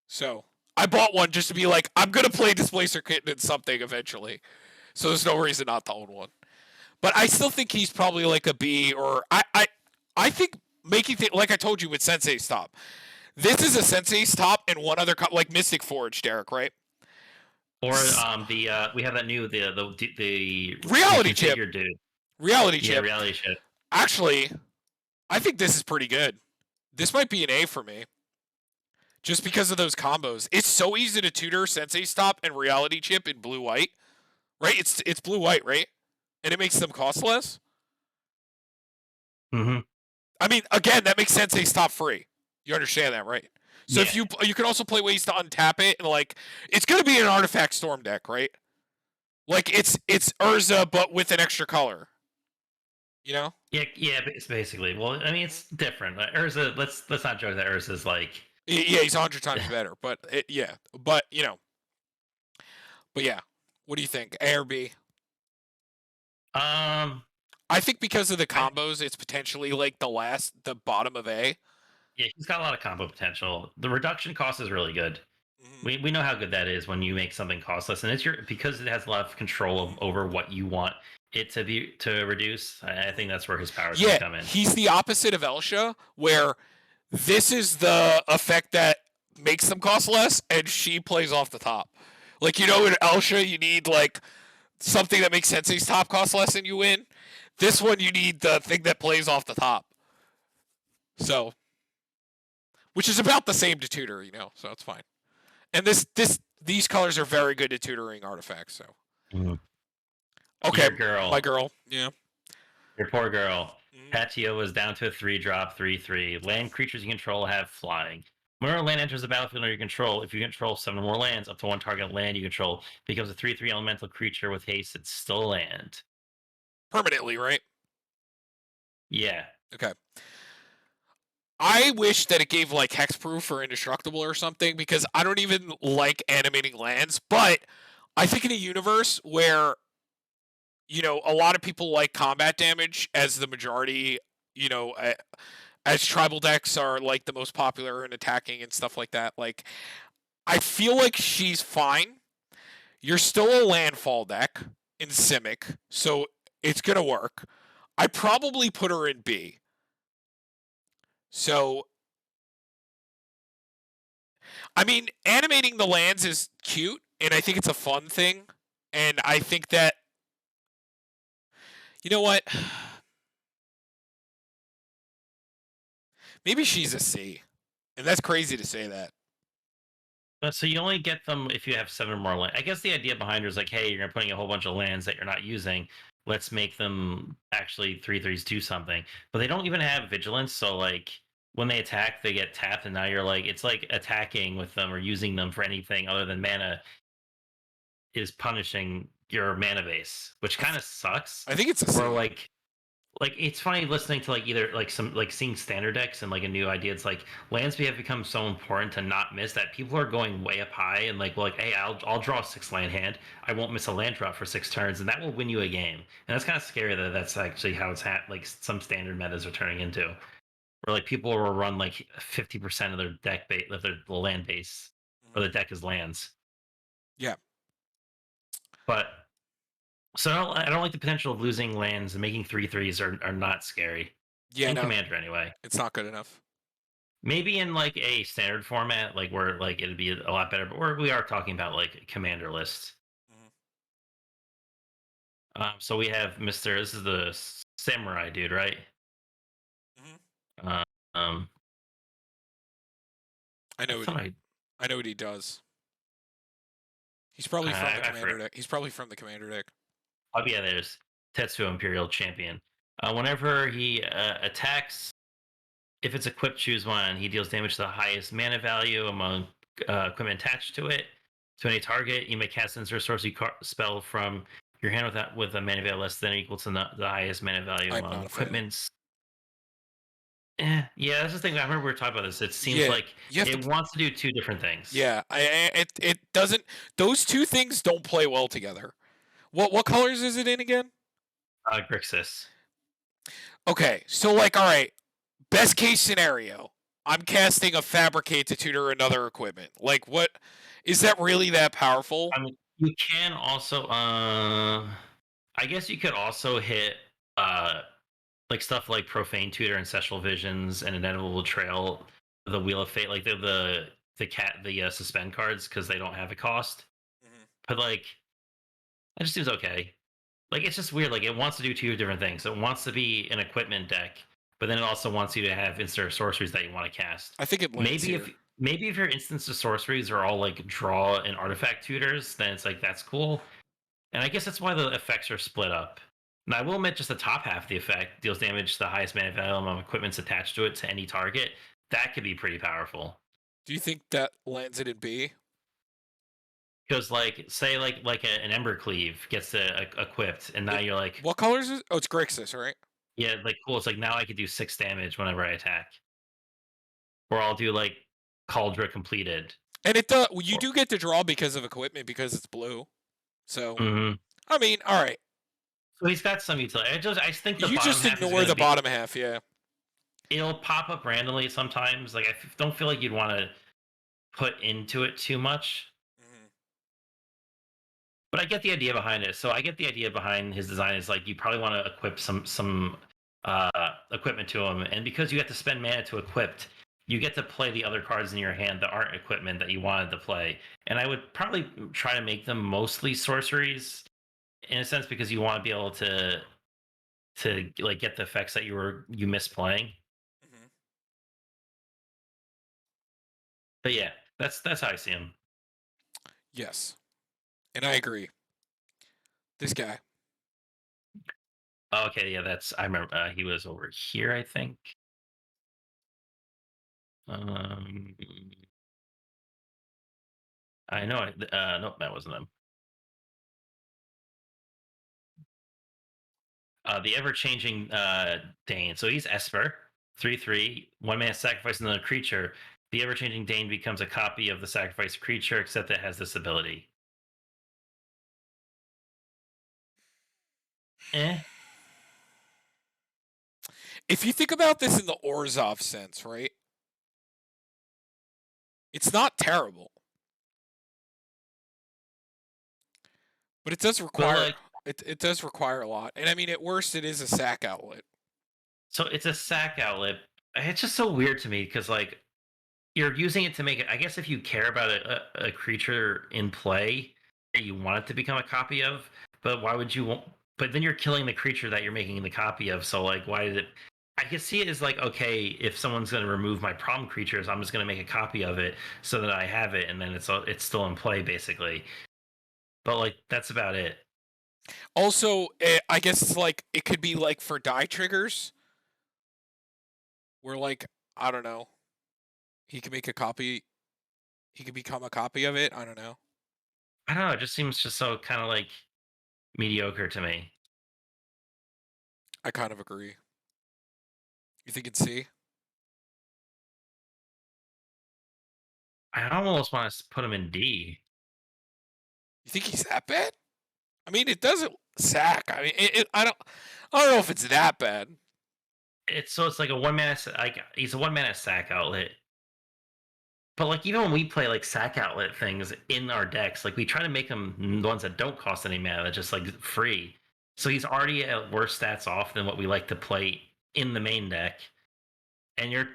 A: So I bought one just to be like, I'm going to play Displacer Kitten in something eventually. So there's no reason not to own one. But I still think he's probably like a B, or I think making like I told you with Sensei Stop. This is a Sensei Stop and one other like Mystic Forge, Derek, right?
B: Or we have that new the
A: reality chip,
B: dude.
A: Reality chip.
B: Yeah, reality chip.
A: Actually, I think this is pretty good. This might be an A for me. Just because of those combos. It's so easy to tutor Sensei Stop and Reality Chip in blue-white. Right? It's blue-white, right? And it makes them cost less?
B: Mm-hmm.
A: I mean, again, that makes Sensei Stop free. You understand that, right? So if you can also play ways to untap it, and like it's gonna be an artifact storm deck, right? Like it's Urza but with an extra color. You know?
B: Yeah, it's basically. Well, I mean, it's different. Urza, let's not joke that Urza's like.
A: Yeah, he's 100 times better, but but you know. But yeah, what do you think? A or B? I think because of the combos, it's potentially like the bottom of A.
B: Yeah, he's got a lot of combo potential. The reduction cost is really good. Mm-hmm. We know how good that is when you make something costless, and it's because it has a lot of control over what you want it to reduce. I think that's where his powers come in.
A: He's the opposite of Elsha, where this is the effect that makes them cost less, and she plays off the top. Like, you know, in Elsha, you need like something that makes Sensei's top cost less and you win. This one, you need the thing that plays off the top. So, which is about the same to tutor, you know, so it's fine. And these colors are very good at tutoring artifacts, so.
B: Mm-hmm.
A: Okay,
B: your girl.
A: My girl, yeah.
B: Your poor girl. Patio is down to a 3-drop, 3/3. Land creatures you control have flying. Whenever a land enters the battlefield under your control, if you control 7 or more lands, up to one target land you control becomes a 3/3 elemental creature with haste. It's still a land.
A: Permanently, right?
B: Yeah.
A: Okay. I wish that it gave like hexproof or indestructible or something, because I don't even like animating lands, but I think in a universe where, you know, a lot of people like combat damage as the majority, you know, as tribal decks are like the most popular in attacking and stuff like that, like I feel like she's fine. You're still a landfall deck in Simic, so it's gonna work. I probably put her in B. So, I mean, animating the lands is cute, and I think it's a fun thing. And I think that, you know what? Maybe she's a C. And that's crazy to say that.
B: So you only get them if you have 7 or more land. I guess the idea behind it is like, hey, you're putting a whole bunch of lands that you're not using. Let's make them actually 3/3s do something. But they don't even have vigilance, so like when they attack, they get tapped, and now you're like, it's like attacking with them or using them for anything other than mana is punishing your mana base, which kind of sucks.
A: I think it's the
B: Or
A: same.
B: like it's funny listening to like either like some like seeing standard decks and like a new idea. It's like lands have become so important to not miss that people are going way up high and like hey, I'll draw a 6 land hand. I won't miss a land drop for 6 turns, and that will win you a game. And that's kind of scary that that's actually how it's like some standard metas are turning into, where like people will run like 50% of their deck base of their land base, or the deck is lands.
A: Yeah.
B: But so I don't like the potential of losing lands, and making 3/3s are not scary.
A: Yeah,
B: In
A: no,
B: Commander anyway.
A: it's not good enough.
B: Maybe in like a standard format, like where like it'd be a lot better, but we are talking about like commander lists.
A: Mhm.
B: So we have Mr. This is the samurai dude, right?
A: Mhm.
B: Uh, um,
A: I
B: I
A: know what
B: thought I,
A: I know what he does. He's probably from the
B: I
A: commander
B: forgot.
A: deck. He's probably from the commander deck.
B: Oh yeah, there's Tetsuo Imperial Champion. Whenever he attacks, if it's equipped, choose one. He deals damage to the highest mana value among equipment attached to it. To any target, you may cast an insert sorcery spell from your hand with a mana value less than or equal to the highest mana value
A: I'm
B: among
A: not a fan.
B: equipments. Yeah, that's the thing. I remember we were talking about this. It seems
A: Yeah,
B: like
A: you have to.
B: it wants to do two different things.
A: Yeah, it doesn't. Those two things don't play well together. What colors is it in again?
B: Grixis.
A: Okay, so like, all right, best case scenario, I'm casting a fabricate to tutor another equipment. Like, what is that really that powerful?
B: I mean, you can also. I guess you could also hit like stuff like Profane Tutor, Ancestral Visions, and Inevitable Trail, the Wheel of Fate, like the suspend cards because they don't have a cost.
A: Mhm.
B: But like, it just seems okay. Like it's just weird. Like it wants to do two different things. It wants to be an equipment deck, but then it also wants you to have instant sorceries that you want to cast.
A: I think it lands
B: Maybe
A: here.
B: if your instance of sorceries are all like draw and artifact tutors, then it's like that's cool. And I guess that's why the effects are split up. And I will admit, just the top half of the effect deals damage to the highest mana value among equipments attached to it to any target. That could be pretty powerful.
A: Do you think that lands it in B?
B: Because, like, say, an Ember Cleave gets equipped, and now you're like,
A: What colors is? Oh, it's Grixis, right?
B: yeah, like, cool. It's like now I could do 6 damage whenever I attack. Or I'll do, like, Cauldra completed.
A: And it does. You
B: Or,
A: do get to draw because of equipment because it's blue. So
B: Mhm.
A: I mean, all right.
B: So he's got some utility. I think the
A: You
B: bottom
A: just
B: half is
A: ignore
B: going to
A: the
B: be.
A: bottom half, yeah.
B: It'll pop up randomly sometimes. Like, don't feel like you'd want to put into it too much.
A: Mhm.
B: But I get the idea behind it. So I get the idea behind his design is like you probably want to equip some equipment to him, and because you have to spend mana to equip, you get to play the other cards in your hand that aren't equipment that you wanted to play. And I would probably try to make them mostly sorceries in a sense because you want to be able to like get the effects that you miss playing.
A: Mhm.
B: But yeah, that's how I see him.
A: Yes, and I agree. This guy.
B: Oh, okay, yeah, that's I remember he was over here, I think. Um, I know. Nope, that wasn't him. The ever changing Dane. So he's Esper, 3/3, 1 man sacrifice another creature. The ever changing Dane becomes a copy of the sacrificed creature, except it has this ability. Eh.
A: If you think about this in the Orzhov sense, right? It's not terrible, but it does
B: But
A: require
B: like,
A: it does require a lot. And I mean, at worst, it is a sack outlet.
B: so it's a sack outlet. It's just so weird to me because like you're using it to make it. I guess if you care about a creature in play that you want it to become a copy of, but why would you want? But then you're killing the creature that you're making the copy of. So like, why did it? I can see it as like, okay, if someone's going to remove my problem creatures, I'm just going to make a copy of it so that I have it, and then it's still in play basically. But like that's about it.
A: Also, I guess it's like it could be like for die triggers, where like I don't know, he can make a copy. He could become a copy of it. I don't know.
B: I don't know. It just seems just so kind of like mediocre to me.
A: I kind of agree. You think it's C?
B: I almost want to put him in D.
A: You think he's that bad? I mean, it doesn't sack. I mean, I don't know if it's that bad.
B: It's like a one mana like he's a one mana sack outlet. But like even when we play like sack outlet things in our decks, like we try to make them ones that don't cost any mana, just like free. So he's already at worse stats off than what we like to play in the main deck, and you're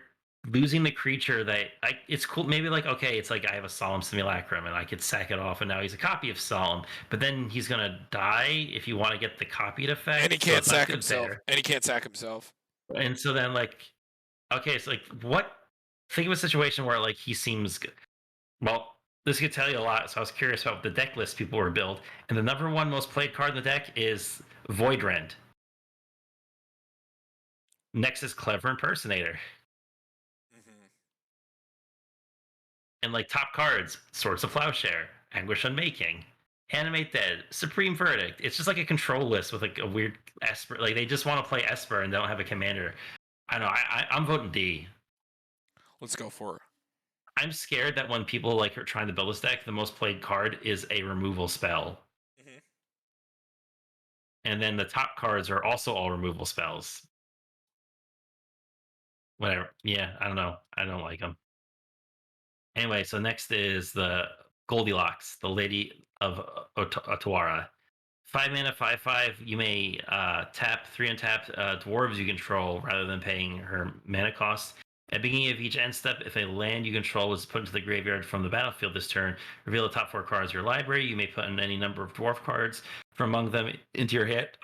B: losing the creature that it's cool. Maybe like okay, it's like I have a Solemn Simulacrum and I could sack it off, and now he's a copy of Solemn. But then he's gonna die if you want to get the copied
A: And he
B: effect, so
A: can't
B: it's not
A: sack
B: good
A: himself.
B: there.
A: And he can't sack himself.
B: And so then like okay, it's like what? Think of a situation where like he seems good. Well, this could tell you a lot. So I was curious about the deck list people were built, and the number one most played card in the deck is Void Rend. Next is Clever Impersonator,
A: Hmm.
B: and like top cards: Swords of Plowshare, Anguish Unmaking, Animate Dead, Supreme Verdict. It's just like a control list with like a weird Esper. Like they just want to play Esper and they don't have a commander. I know. I'm voting D.
A: Let's go for it.
B: I'm scared that when people like are trying to build this deck, the most played card is a removal spell.
A: Hmm.
B: And then the top cards are also all removal spells. Whatever. Yeah, I don't know. I don't like them. Anyway, so next is the Goldilocks, the Lady of Otawara. 5 mana, 5/5. You may tap 3 untapped dwarves you control rather than paying her mana cost. At the beginning of each end step, if a land you control is put into the graveyard from the battlefield this turn, reveal the top 4 cards of your library. You may put in any number of dwarf cards from among them into your hit.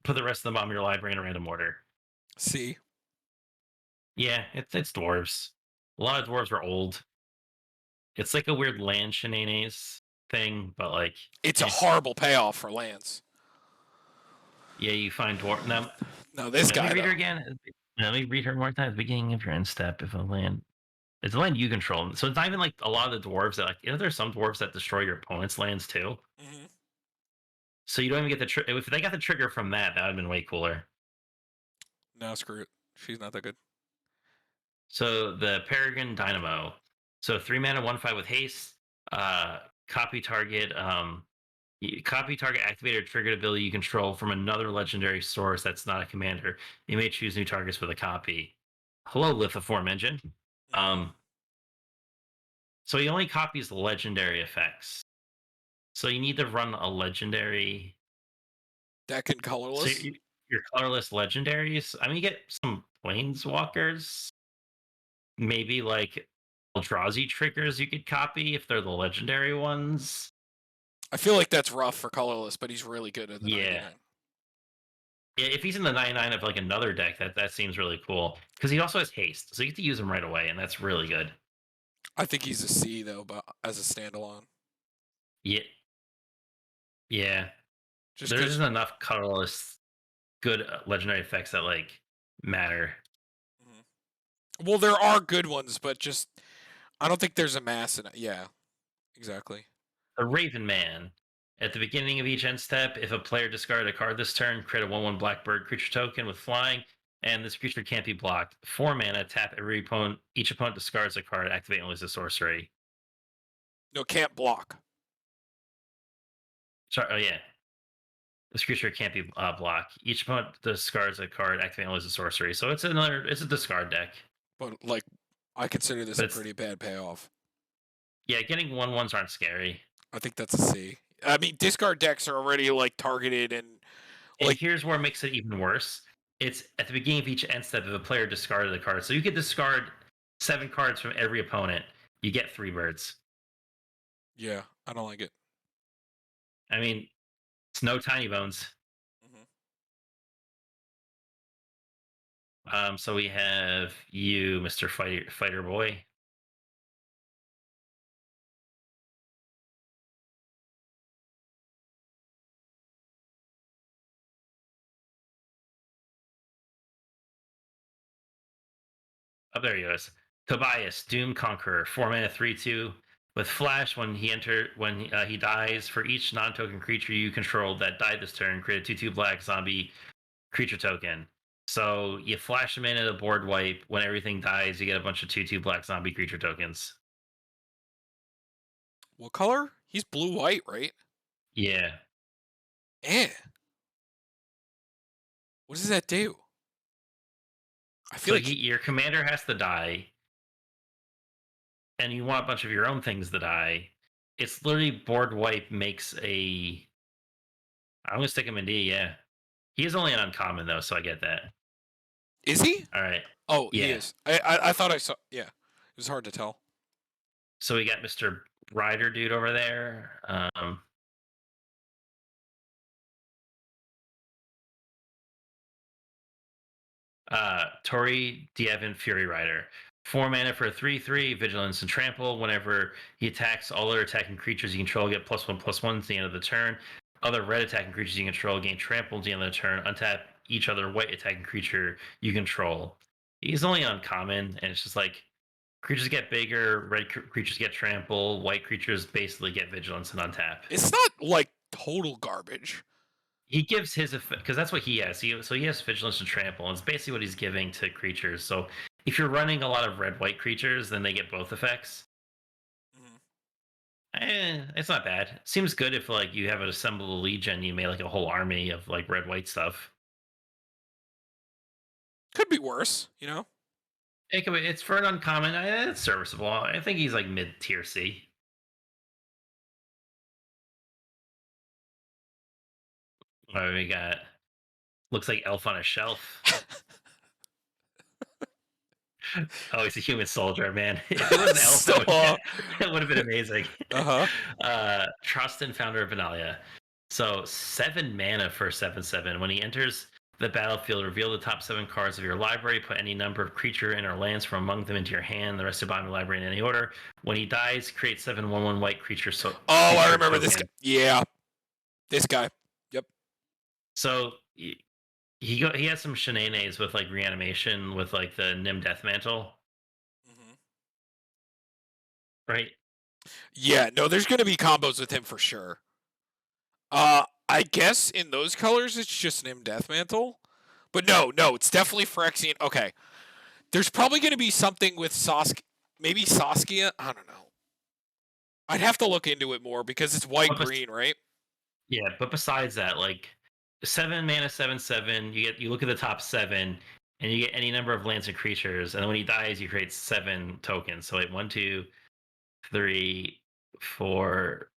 B: Put the rest of them on your library in a random order.
A: C.
B: Yeah, it's dwarves. A lot of dwarves are old. It's like a weird land shenanigans thing, but like,
A: It's a
B: eh.
A: horrible payoff for lands.
B: Yeah, you find dwarf. Now,
A: No, this
B: let me
A: guy
B: read her
A: though.
B: again. Let me read her one more time. At the beginning of your end step, if a land, it's a land you control. So it's not even like a lot of the dwarves that like, there's some dwarves that destroy your opponent's lands too.
A: Hmm.
B: So you don't even get the if they got the trigger from that, that would have been way cooler.
A: No, screw it. She's not that good.
B: So the Peregrine Dynamo. So 3 mana, 1/5 with haste. Copy target. Copy target activated or triggered ability you control from another legendary source that's not a commander. You may choose new targets with a copy. Hello, Lithiform Engine.
A: Hmm.
B: Um, so he only copies legendary effects. So you need to run a legendary.
A: Deck and
B: So
A: colorless.
B: your colorless legendaries. I mean, you get some planeswalkers. Maybe like Eldrazi triggers you could copy if they're the legendary ones.
A: I feel like that's rough for colorless, but he's really good at the
B: Yeah.
A: 99.
B: Yeah, if he's in the 99 of like another deck, that seems really cool because he also has haste, so you get to use him right away, and that's really good.
A: I think he's a C though, but as a standalone,
B: Yeah, yeah.
A: just
B: There
A: because.
B: isn't enough colorless good legendary effects that like matter.
A: Well, there are good ones, but just I don't think there's a mass in it. Yeah, exactly.
B: The Raven Man. At the beginning of each end step, if a player discarded a card this turn, create a 1/1 Blackbird creature token with flying, and this creature can't be blocked. 4 mana, tap every opponent. Each opponent discards a card, activate and lose a sorcery.
A: No, can't block.
B: Sorry, oh yeah. This creature can't be blocked. Each opponent discards a card, activate and lose a sorcery. So it's a discard deck.
A: But like, I consider this
B: But
A: a
B: it's
A: pretty bad payoff.
B: yeah, getting 1/1s aren't scary.
A: I think that's a C. I mean, discard decks are already like targeted and
B: And
A: like
B: here's where it makes it even worse. It's at the beginning of each end step if a player discarded a card. So you could discard 7 cards from every opponent. You get 3 birds.
A: yeah, I don't like it.
B: I mean, it's no tiny bones.
A: Hmm.
B: So we have you, Mr. Fighter Boy. Oh, there he is. Tobias, Doom Conqueror, 4 mana, 3/2. With Flash, when he dies, for each non-token creature you control that died this turn, create a 2/2 black zombie creature token. So you flash them into the board wipe. When everything dies, you get a bunch of 2/2 black zombie creature tokens.
A: What color? He's blue-white, right?
B: Yeah.
A: Eh. What does that do? I feel
B: So
A: like
B: your commander has to die, and you want a bunch of your own things to die. It's literally board wipe makes a. I'm gonna stick him in D. Yeah, he is only an uncommon though, so I get that.
A: is he?
B: All right.
A: Oh, he
B: Yeah.
A: is. I thought I saw. Yeah, it was hard to tell.
B: So we got Mr. Rider dude over there. Tori Dievin Fury Rider. 4 mana for a 3/3, vigilance and trample. Whenever he attacks, all other attacking creatures you control get +1/+1 at the end of the turn. Other red attacking creatures you control gain trample at the end of the turn. Untap each other white attacking creature you control. He's only uncommon, and it's just like creatures get bigger, creatures get trample, white creatures basically get vigilance and untap.
A: It's not like total garbage.
B: He gives his effect because that's what he has. So he has vigilance and trample, and it's basically what he's giving to creatures. So if you're running a lot of red white creatures, then they get both effects.
A: Mhm.
B: It's not bad. Seems good if like you have an assembled a legion, you made like a whole army of like red white stuff.
A: Could be worse, you know.
B: It's for an uncommon. It's serviceable. I think he's like mid tier C. We got looks like Elf on a Shelf. Oh, he's a human soldier, man. If it was an elf,
A: So,
B: that would have been amazing.
A: uh-huh.
B: Trustin, founder of Benalia. So 7 mana for 7/7. When he enters the battlefield, reveal the top 7 cards of your library. Put any number of creature and or lands from among them into your hand. The rest of the bottom of the library in any order. When he dies, create 7/1/1 white creature. So
A: Oh, I
B: creature
A: remember this guy.
B: token.
A: Yeah, this guy. Yep.
B: So he has some shenanigans with like reanimation with like the Nim Death Mantle,
A: Mhm.
B: right?
A: Yeah, no, there's gonna be combos with him for sure. I guess in those colors it's just an Death Mantle. But no, it's definitely Phyrexian. Okay. There's probably gonna be something with maybe Saskia. I don't know. I'd have to look into it more because it's white
B: But
A: green, right?
B: yeah, but besides that, like 7 mana, 7/7, you look at the top 7, and you get any number of lands and creatures, and then when he dies, you create 7 tokens. So like 1, 2, 3, 4,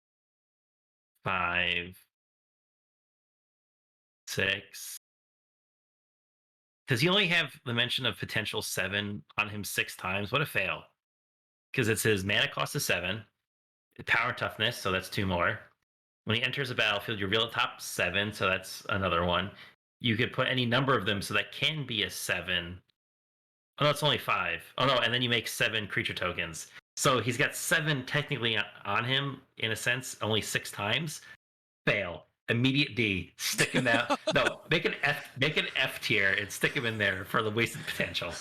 B: 5, 6. Does he only have the mention of potential 7 on him 6 times? What a fail! Because it says mana cost is 7, power toughness, so that's 2 more. When he enters a battlefield, you reveal the top 7, so that's another one. You could put any number of them, so that can be a 7. Oh, no, it's only 5. Oh, no, and then you make 7 creature tokens. So he's got 7 technically on him, in a sense, only 6 times. Fail. Immediate D. Stick him down. No, make an F tier and stick him in there for the wasted potential.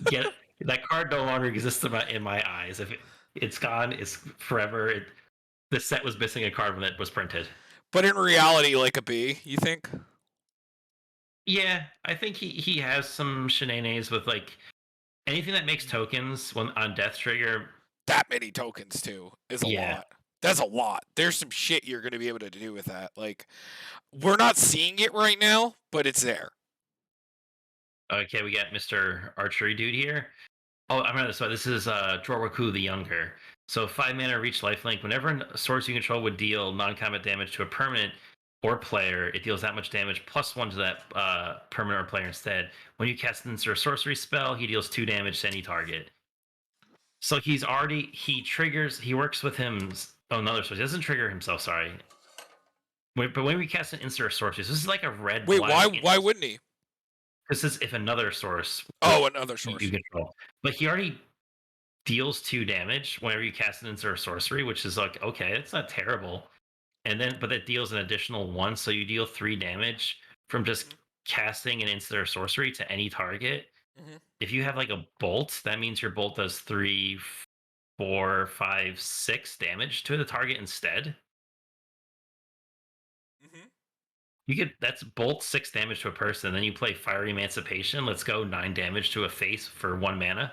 B: Get that card no longer exists in my eyes. If it's gone, it's forever. The set was missing a card when it was printed.
A: But in reality, like a B, you think?
B: Yeah, I think he has some shenanigans with like anything that makes tokens when on death trigger.
A: That many tokens too is a
B: Yeah.
A: lot. That's a lot. There's some shit you're gonna be able to do with that. Like, we're not seeing it right now, but it's there.
B: Okay, we got Mr. Archery dude here. Oh, I'm gonna. So this is Jorwaku the Younger. So 5 mana, reach lifelink. Whenever a source you control would deal non-combat damage to a permanent or player, it deals that much damage +1 to that permanent or player instead. When you cast an instant or sorcery spell, he deals 2 damage to any target. So he triggers. He works with him. Oh, another source. He doesn't trigger himself. Sorry. But when we cast an instant or sorcery, so this is like a red
A: Wait,
B: black.
A: why wouldn't he?
B: This is if another source
A: Oh, another
B: you
A: source.
B: control. But he already deals 2 damage whenever you cast an instant or sorcery, which is like, okay, it's not terrible. And then, but that deals an additional 1, so you deal 3 damage from just
A: Mhm,
B: casting an instant or sorcery to any target.
A: mhm,
B: If you have like a bolt, that means your bolt does 3, 4, 5, 6 damage to the target instead.
A: mhm.
B: You get that's bolt 6 damage to a person. Then you play Fiery Emancipation. Let's go 9 damage to a face for 1 mana.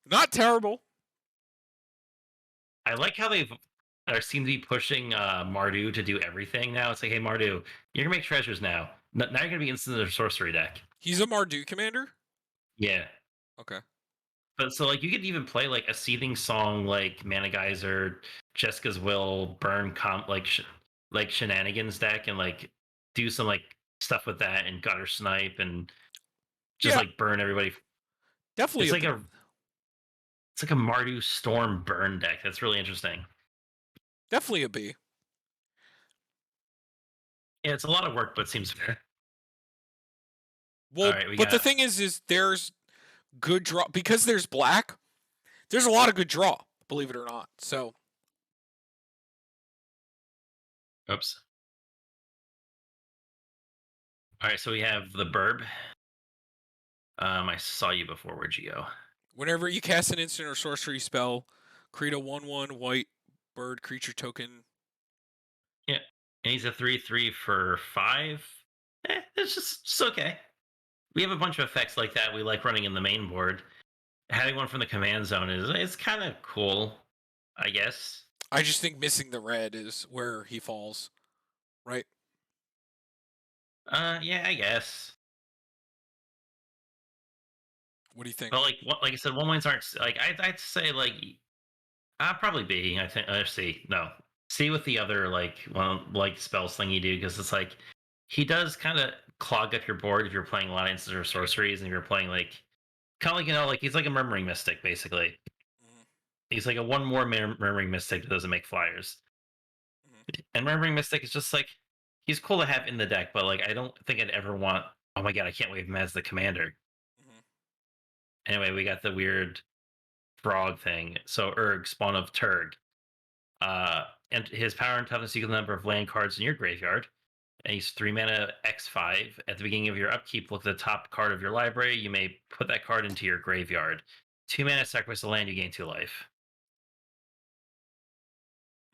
A: Not terrible.
B: I like how they've seem to be pushing Mardu to do everything now. It's like, hey Mardu, you're gonna make treasures now. Now you're gonna be instant or sorcery deck.
A: He's a Mardu commander?
B: Yeah.
A: Okay.
B: But so like you could even play like a seething song like Mana Geyser, Jessica's Will, Burn comp like shenanigans deck and like do some like stuff with that and gutter snipe and just
A: Yeah,
B: like burn everybody.
A: definitely
B: It's
A: a
B: like
A: B.
B: a Mardu Storm burn deck. That's really interesting.
A: Definitely a B.
B: Yeah, it's a lot of work, but seems fair. All
A: Well,
B: right, we
A: but the
B: got
A: thing is there's good draw because there's black. There's a lot of good draw, believe it or not. So
B: oops. All right, so we have the Burb. I saw you before. Where'd you go?
A: whenever you cast an instant or sorcery spell, create a 1/1 white bird creature token.
B: Yeah, and he's a 3/3 for 5. It's okay. We have a bunch of effects like that we like running in the main board. Having one from the command zone is kind of cool, I guess.
A: I just think missing the red is where he falls, right?
B: Yeah, I guess.
A: What do you think?
B: But like I said, one wins aren't like I'd say like probably B. I think C. No, C with the other like one like spells thing you do because it's like he does kind of clog up your board if you're playing a lot of instants or sorceries and if you're playing like kind of like like he's like a murmuring mystic basically.
A: Mhm,
B: He's like a one more murmuring mystic that doesn't make flyers.
A: mhm,
B: And murmuring mystic is just like he's cool to have in the deck, but like I don't think I'd ever want. Oh my god, I can't wave him as the commander.
A: mhm.
B: Anyway, we got the weird frog thing. So Urg, spawn of Turg. And his power and toughness equal the number of land cards in your graveyard. And he's 3 mana X5. At the beginning of your upkeep, look at the top card of your library. You may put that card into your graveyard. 2 mana, sacrifice the land, you gain 2 life.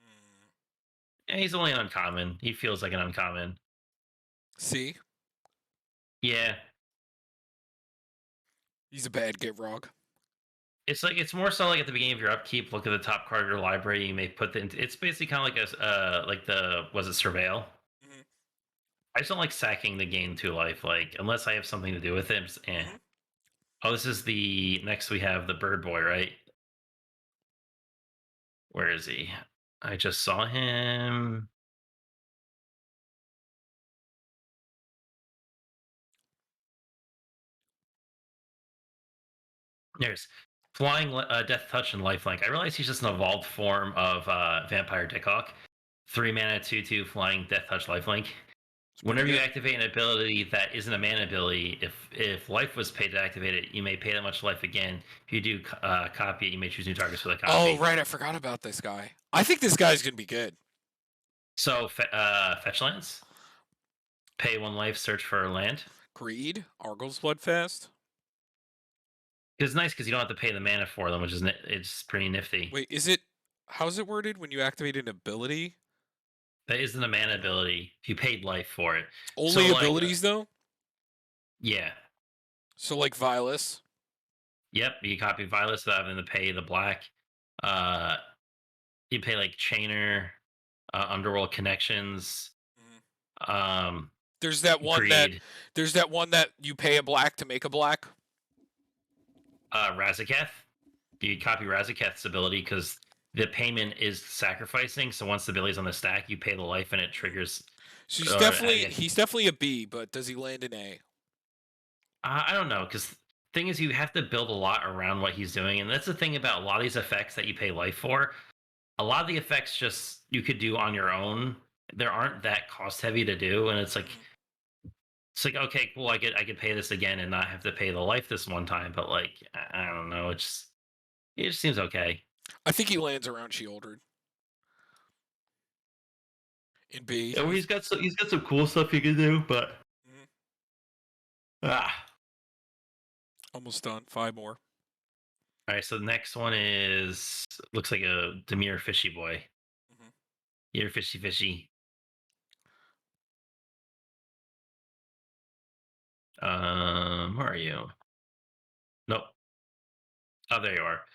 A: Mm.
B: And he's only an uncommon. He feels like an uncommon.
A: See,
B: Yeah.
A: he's a bad Givrog.
B: It's like it's more so like at the beginning of your upkeep, look at the top card of your library. You may put the. It's basically kind of like a like the was it surveil.
A: Mhm,
B: I just don't like sacking the gain 2 life. Like unless I have something to do with it.
A: mhm.
B: Oh, this is the next we have the bird boy, right? Where is he? I just saw him. There's flying death touch and lifelink. I realize he's just an evolved form of vampire dickhawk. 3 mana, 2/2 flying death touch lifelink.
A: It's pretty
B: Whenever you
A: good.
B: activate an ability that isn't a mana ability, if life was paid to activate it, you may pay that much life again. If you do copy it, you may choose new targets for the
A: Oh,
B: copy.
A: right, I forgot about this guy. I think this guy's gonna be good.
B: So fetch lands, pay 1 life, search for a land.
A: Greed, Argos Bloodfast.
B: It's nice because you don't have to pay the mana for them, which is it's pretty nifty.
A: Wait, is it? How's it worded when you activate an ability?
B: That isn't a mana ability. If you paid life for it, so
A: Only
B: like
A: abilities though.
B: yeah,
A: So like Vilas.
B: yep. You copy Violet without having to pay the black. Uh, you pay like Chainer, Underworld Connections,
A: Mhm.
B: um,
A: There's that one that
B: Greed,
A: there's that one that you pay a black to make a black.
B: Razaketh. You copy Razaketh's ability because the payment is sacrificing. So once the ability's on the stack, you pay the life and it
A: Mhm.
B: triggers.
A: So
B: Or
A: he's definitely a B, but does he land an A?
B: I don't know because thing is you have to build a lot around what he's doing, and that's the thing about a lot of these effects that you pay life for. A lot of the effects just you could do on your own. There aren't that cost heavy to do, and it's like
A: Mhm.
B: It's like, okay, cool, I could pay this again and not have to pay the life this one time, but like I don't know, it just seems okay.
A: I think he lands around Shieldred in B.
B: Yeah, well, he's got some cool stuff he can do, but
A: Mhm.
B: ah.
A: Almost done. 5 more.
B: All right, so the next one is looks like a Demir Fishy Boy.
A: Mhm.
B: You're fishy fishy. Where are you? Nope. Oh, there you are.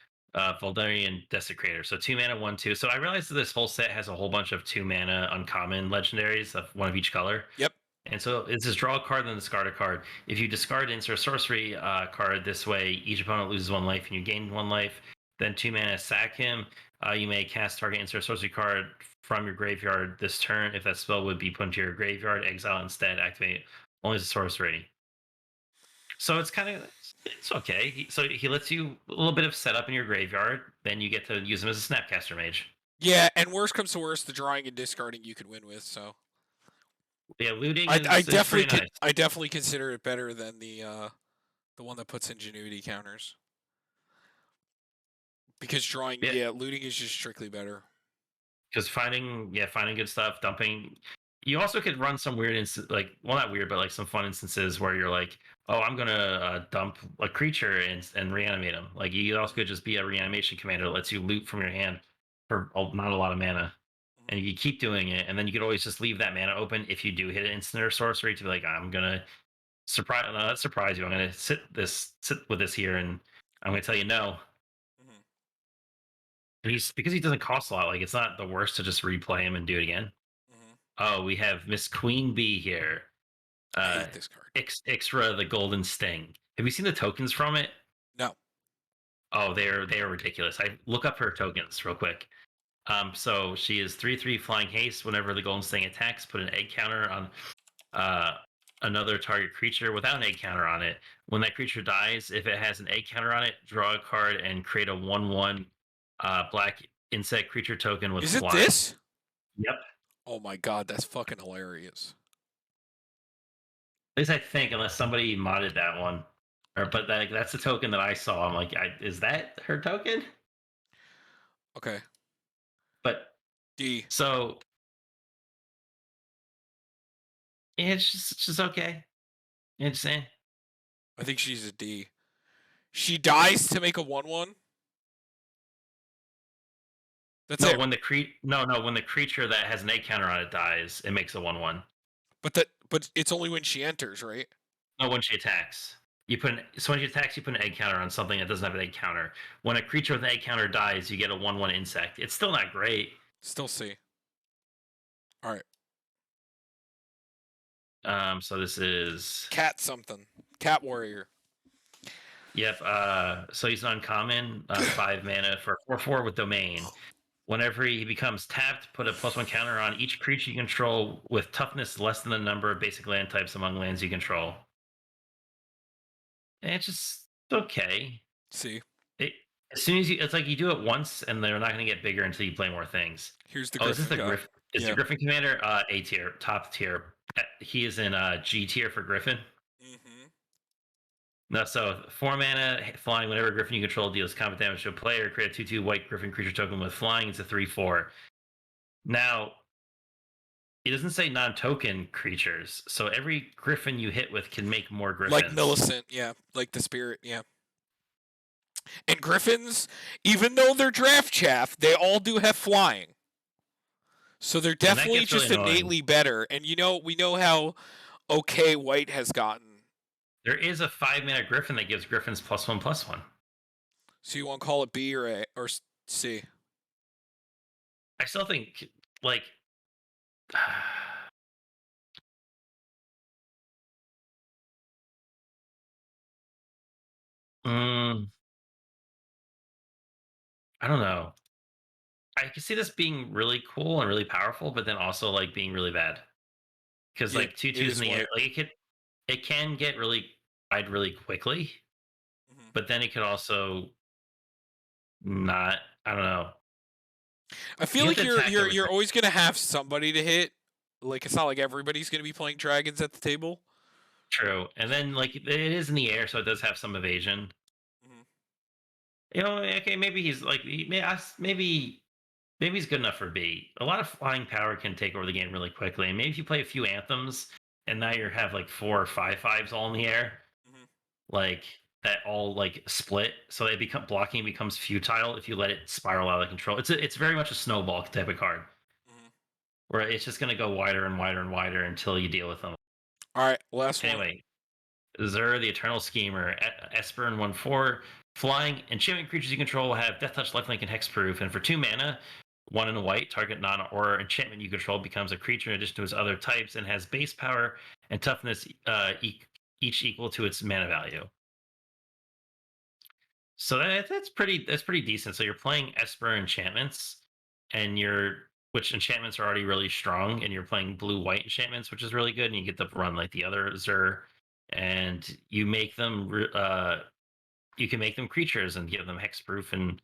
B: Voldarian Desecrator. So 2 mana, 1/2. So I realized that this whole set has a whole bunch of 2 mana uncommon legendaries of one of each color.
A: Yep.
B: And so it's just draw a card, then discard a card. If you discard insert sorcery card this way, each opponent loses 1 life and you gain 1 life. Then 2 mana, sack him. You may cast target insert sorcery card from your graveyard this turn. If that spell would be put into your graveyard, exile instead, activate only as a sorcery. So it's okay. So he lets you a little bit of setup in your graveyard. Then you get to use him as a Snapcaster Mage.
A: Yeah, and worst comes to worst, the drawing and discarding you could win with. So
B: Yeah, looting
A: I
B: is
A: definitely
B: pretty nice.
A: I definitely consider it better than the one that puts ingenuity counters because drawing,
B: Yeah,
A: yeah, looting is just strictly better.
B: because finding good stuff, dumping. You also could run some weird like, well, not weird, but like some fun instances where you're like, oh, I'm gonna dump a creature and reanimate him. Like you also could just be a reanimation commander that lets you loot from your hand for not a lot of mana,
A: Mhm.
B: and you keep doing it, and then you could always just leave that mana open if you do hit an instant or sorcery to be like, I'm gonna not surprise you. I'm gonna sit with this here, and I'm gonna tell you no.
A: Mhm.
B: And he's because he doesn't cost a lot. Like it's not the worst to just replay him and do it again.
A: Mhm.
B: Oh, we have Miss Queen Bee here.
A: I
B: Uh,
A: hate this card.
B: Ixra the Golden Sting. Have you seen the tokens from it?
A: No.
B: Oh, they are ridiculous. I look up her tokens real quick. So she is 3/3 flying haste. Whenever the Golden Sting attacks, put an egg counter on uh another target creature without an egg counter on it. When that creature dies, if it has an egg counter on it, draw a card and create a 1/1 black insect creature token with
A: Is it
B: flying.
A: this?
B: Yep.
A: Oh my god, that's fucking hilarious.
B: At least I think, unless somebody modded that one, or but that's the token that I saw. I'm like, is that her token?
A: Okay.
B: But
A: D.
B: so yeah, it's just okay. Interesting.
A: I think she's a D. She dies to make a 1/1. That's
B: No,
A: it.
B: when the no, when the creature that has an egg counter on it dies, it makes a 1/1.
A: But it's only when she enters, right?
B: No, when she attacks. When she attacks, you put an egg counter on something that doesn't have an egg counter. When a creature with an egg counter dies, you get a 1/1 insect. It's still not great.
A: Still C. All right.
B: So this is
A: Cat something. Cat warrior.
B: yep. So he's an uncommon, 5 mana for 4/4 with domain. Whenever he becomes tapped, put a +1 counter on each creature you control with toughness less than the number of basic land types among lands you control. And it's just okay.
A: C.
B: It, as soon as it's like you do it once, and they're not going to get bigger until you play more things.
A: Here's the
B: Oh, is this
A: Griffin
B: the
A: guy.
B: Griffin? Is the
A: Yeah.
B: Griffin Commander A tier, top tier? He is in G tier for Griffin.
A: Mm-hmm.
B: No, so 4 mana flying. Whenever Griffin you control deals combat damage to a player, create a 2/2 white Griffin creature token with flying. It's a 3/4. Now it doesn't say non-token creatures, so every Griffin you hit with can make more
A: Like
B: Griffins.
A: Millicent, yeah. Like the spirit, yeah. And Griffins, even though they're draft chaff, they all do have flying. So they're
B: And that
A: definitely
B: gets really
A: just
B: annoying.
A: innately better. And we know how okay White has gotten.
B: There is a 5 mana Griffin that gives Griffins +1/+1.
A: So you want to call it B or A or C?
B: I still think like mm, I don't know. I can see this being really cool and really powerful, but then also like being really bad because
A: Yeah,
B: like two
A: it
B: twos in
A: is
B: the air,
A: White.
B: like it can get really wide really quickly,
A: Mm-hmm.
B: but then it could also not. I don't know.
A: I feel
B: You have
A: like
B: to attack every
A: you're
B: turn.
A: always gonna have somebody to hit. Like it's not like everybody's gonna be playing dragons at the table.
B: True. And then like it is in the air, so it does have some evasion.
A: Mhm.
B: Okay, maybe he's like maybe he's good enough for B. A lot of flying power can take over the game really quickly. And maybe if you play a few anthems and now you have like 4 or 5 5s all in the air,
A: Mhm.
B: like that all like split, so they become blocking becomes futile if you let it spiral out of control. It's very much a snowball type of card
A: Mhm.
B: where it's just going to go wider and wider and wider until you deal with them.
A: All right, last one.
B: Anyway, Zur, the Eternal Schemer, Esper and 1/4. Flying enchantment creatures you control will have Death Touch, Lifelink, and Hexproof. And for 2 mana, 1 and a white, target non or enchantment you control becomes a creature in addition to its other types and has base power and toughness each equal to its mana value. So that's pretty decent. So you're playing Esper enchantments, and you're which enchantments are already really strong, and you're playing blue white enchantments, which is really good, and you get to run like the other Zur, and you can make them creatures and give them hexproof and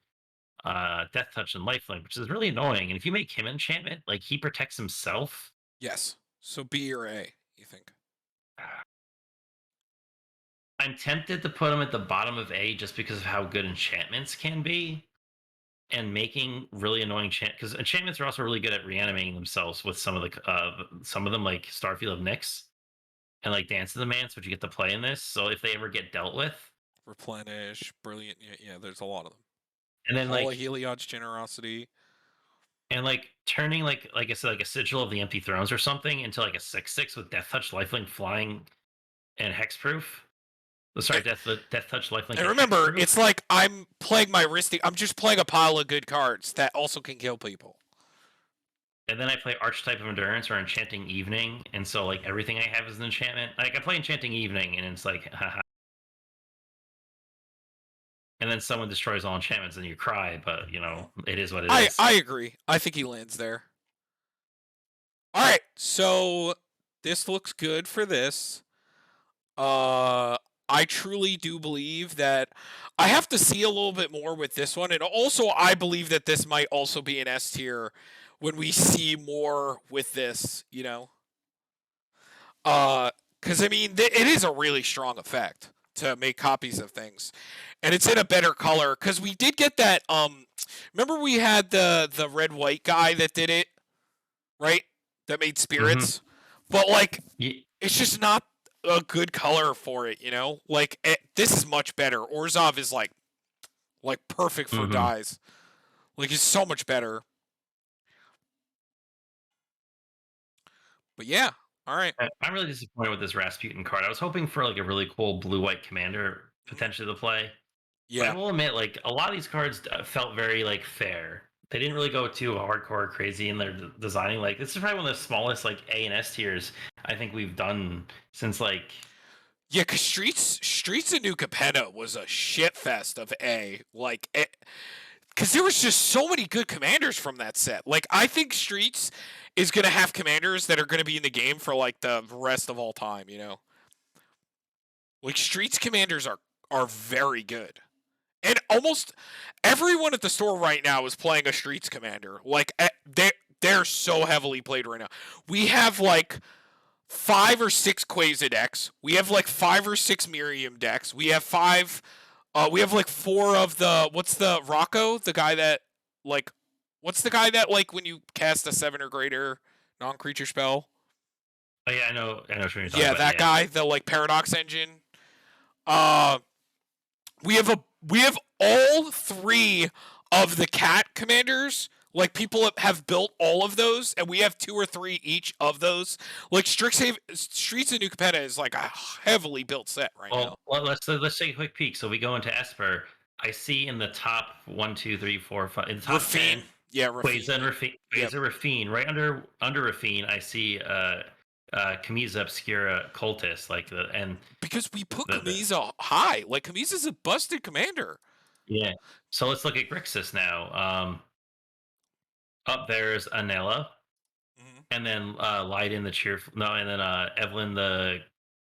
B: death touch and lifelink, which is really annoying. And if you make him enchantment, like he protects himself.
A: Yes. So B or A, you think?
B: I'm tempted to put him at the bottom of A just because of how good enchantments can be. And making really annoying because enchantments are also really good at reanimating themselves with some of them like Starfield of Nyx and like Dance of the Mance, which you get to play in this. So if they ever get dealt with,
A: Replenish, brilliant. Yeah, yeah, there's a lot of them.
B: and then
A: Hall of
B: like
A: Heliod's generosity.
B: turning like I said like a Sigil of the Empty Thrones or something into like a 6/6 with Death Touch, Lifelink, Flying, and Hexproof. Sorry,
A: And,
B: Death Touch, Lifelink,
A: and
B: and
A: remember,
B: Hexproof.
A: it's like I'm playing my Ristic. I'm just playing a pile of good cards that also can kill people.
B: And then I play Archetype of Endurance or Enchanting Evening, and so like everything I have is an enchantment. Like I play Enchanting Evening, and it's like, haha. And then someone destroys all enchantments, and you cry. But
A: Mhm.
B: it is what it
A: I
B: is.
A: agree. I think he lands there. All right, so this looks good for this. Uh, I truly do believe that I have to see a little bit more with this one, and also I believe that this might also be an S tier when we see more with this. Because I mean, it is a really strong effect to make copies of things, and it's in a better color. Because we did get that. Remember we had the red white guy that did it, right? That made
B: Mm-hmm.
A: spirits, but like
B: Yeah.
A: it's just not a good color for it. Like this is much better. Orzov is like perfect for
B: Mm-hmm.
A: dyes. Like it's so much better. But yeah, all right.
B: I'm really disappointed with this Rasputin card. I was hoping for like a really cool blue-white commander
A: Mhm.
B: potentially to play. But I
A: Yeah,
B: will admit, like a lot of these cards felt very like fair. They didn't really go too hardcore or crazy in their designing. Like this is probably one of the smallest like A and S tiers I think we've done since like.
A: yeah. Cause Streets of New Capenna was a shit fest of A. Like because there was just so many good commanders from that set. Like I think Streets is gonna have commanders that are gonna be in the game for like the rest of all time. Like Streets commanders are very good. And almost everyone at the store right now is playing a Streets commander. Like they're so heavily played right now. We have like 5 or 6 Quasar decks. We have like 5 or 6 Miriam decks. We have five. We have like 4 of the what's the Rocco? The guy that like what's the guy that like when you cast a 7 or greater non-creature spell?
B: Oh yeah, I know what you're talking
A: Yeah,
B: about.
A: that
B: Yeah.
A: guy. The like Paradox Engine. Uh, we have all 3 of the cat commanders. Like people have built all of those, and we have 2 or 3 each of those. Like Streets of New Capenna is like a heavily built set right now.
B: Well, let's take a quick peek. So we go into Esper. I see in the top one, two, three, four, five, in the top
A: Rafine,
B: 10,
A: yeah, Rafine. Yep.
B: Quasar Rafine. Right under Rafine, I see Camisa Obscura Cultist, like and
A: Because we put
B: the
A: Kamiza high. Like Kamiza's a busted commander.
B: yeah. So let's look at Grixis now. Up there's Anela,
A: Mm-hmm.
B: and then Leiden the cheerful no, and then Evelyn the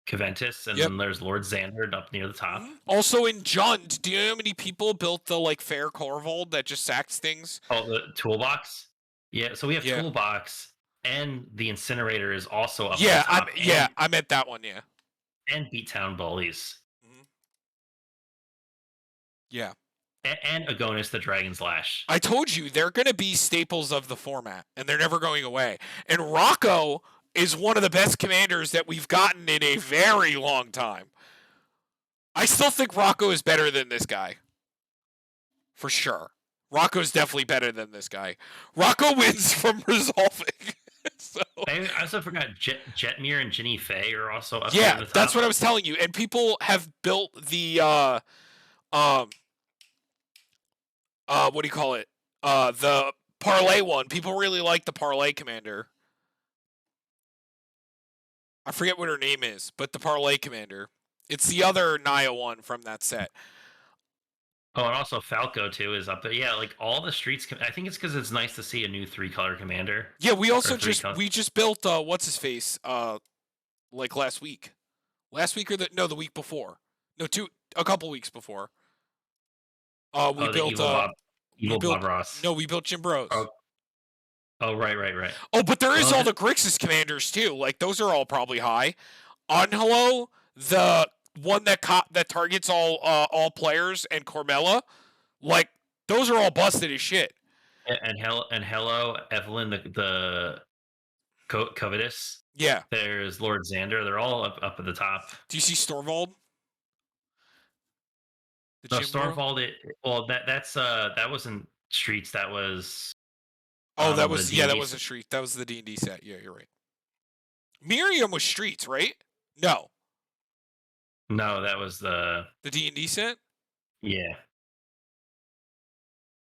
B: Caventus, and
A: Yep.
B: then there's Lord Xander up near the top.
A: Mm-hmm. Also in Jund, do you know how many people built the like fair Corvold that just sacks things?
B: Oh, the toolbox. Yeah, so we have
A: Yeah.
B: toolbox, and the incinerator is also up at the
A: Yeah,
B: top, and
A: I meant that one. Yeah.
B: and beat town bullies.
A: Mhm. Yeah.
B: And Agonis the Dragon's Lash.
A: I told you they're going to be staples of the format, and they're never going away. And Rocco is one of the best commanders that we've gotten in a very long time. I still think Rocco is better than this guy. For sure. Rocco's definitely better than this guy. Rocco wins from resolving. So
B: I also forgot Jetmir and Ginny Fey are also up there in
A: yeah,
B: the top.
A: that's what I was telling you. And people have built the what do you call it? The parlay one. People really like the parlay commander. I forget what her name is, but the parlay commander. It's the other Naya one from that set.
B: Oh, and also Falco too is up there. Yeah, like all the streets. I think it's because it's nice to see a new 3-color commander.
A: Yeah, we also
B: three
A: just
B: color.
A: we just built what's his face like last week. Last week or the week before. No, a couple weeks before. We built
B: Evil Bob Ross.
A: No, we built Jim Bros.
B: Oh, right.
A: Oh, but there is all the Grixis commanders too. Like those are all probably high. Angelo, the one that targets all players, and Cormella, like those are all busted as shit.
B: And hello, Evelyn, the covetous.
A: Yeah.
B: There's Lord Xander. They're all up at the top.
A: Do you see Stormvald?
B: No, Stormvald. That wasn't streets. That was.
A: Oh, that was that was a street. That was the D&D set. Yeah, you're right. Miriam was streets, right? No.
B: No, that was the
A: D&D set.
B: Yeah.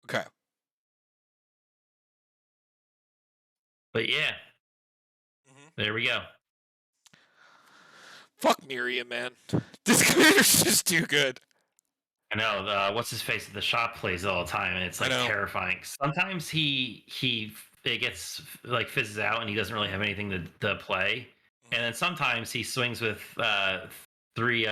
A: Okay.
B: But yeah, there we go.
A: Fuck Miriam, man. This commander's just too good.
B: I know. What's his face at the shop plays all the time, and it's like terrifying. Sometimes it gets like fizzes out, and he doesn't really have anything to play. And then sometimes he swings with 3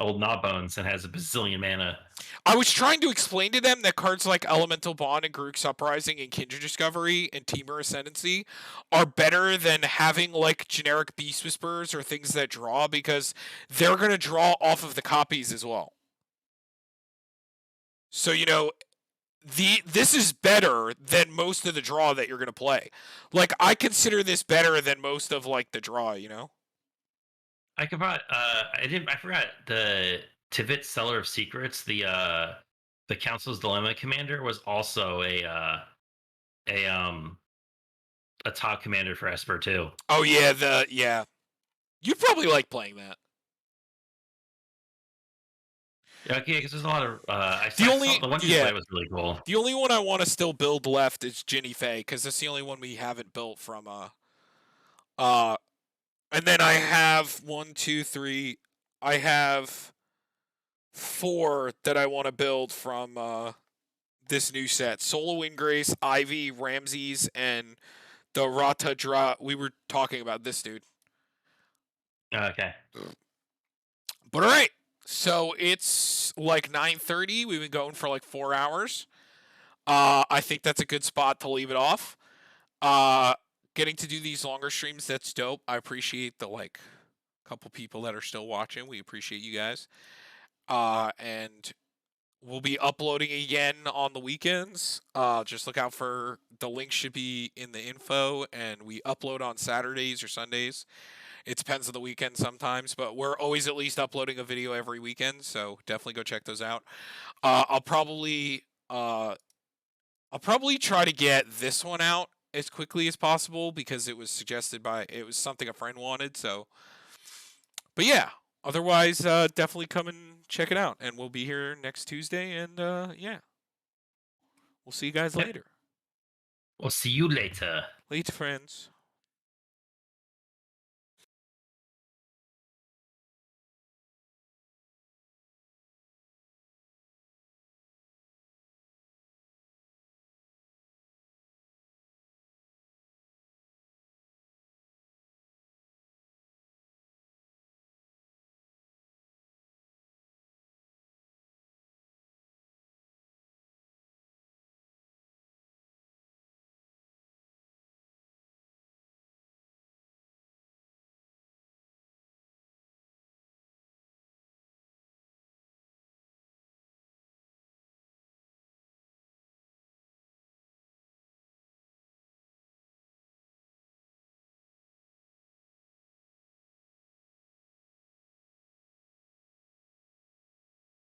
B: old Gnawbones and has a bazillion mana.
A: I was trying to explain to them that cards like Elemental Bond and Garruk's Uprising and Kindred Discovery and Temur Ascendancy are better than having like generic Beast Whisperers or things that draw, because they're going to draw off of the copies as well. So, this is better than most of the draw that you're going to play. Like, I consider this better than most of like the draw,
B: I forgot the Tivit Seller of Secrets, the Council's Dilemma commander was also a top commander for Esper too.
A: Oh yeah, you'd probably like playing that.
B: Okay, because there's a lot of the one you play was really cool.
A: The only one I want to still build left is Ginny Fey, because that's the only one we haven't built from and then I have 1, 2, 3. I have 4 that I want to build from this new set: Solo Windgrace, Ivy, Ramses, and the Rata Dra. We were talking about this dude.
B: Okay.
A: But all right. So it's like 9:30. We've been going for like 4 hours. I think that's a good spot to leave it off. Getting to do these longer streams, that's dope. I appreciate the couple people that are still watching. We appreciate you guys. And we'll be uploading again on the weekends. Just look out for the link, should be in the info, and we upload on Saturdays or Sundays. It depends on the weekend sometimes, but we're always at least uploading a video every weekend, so definitely go check those out. I'll probably try to get this one out as quickly as possible, because it was something a friend wanted. So, but yeah, otherwise, definitely come and check it out, and we'll be here next Tuesday. And yeah, we'll see you guys later.
B: We'll see you later.
A: Later, friends.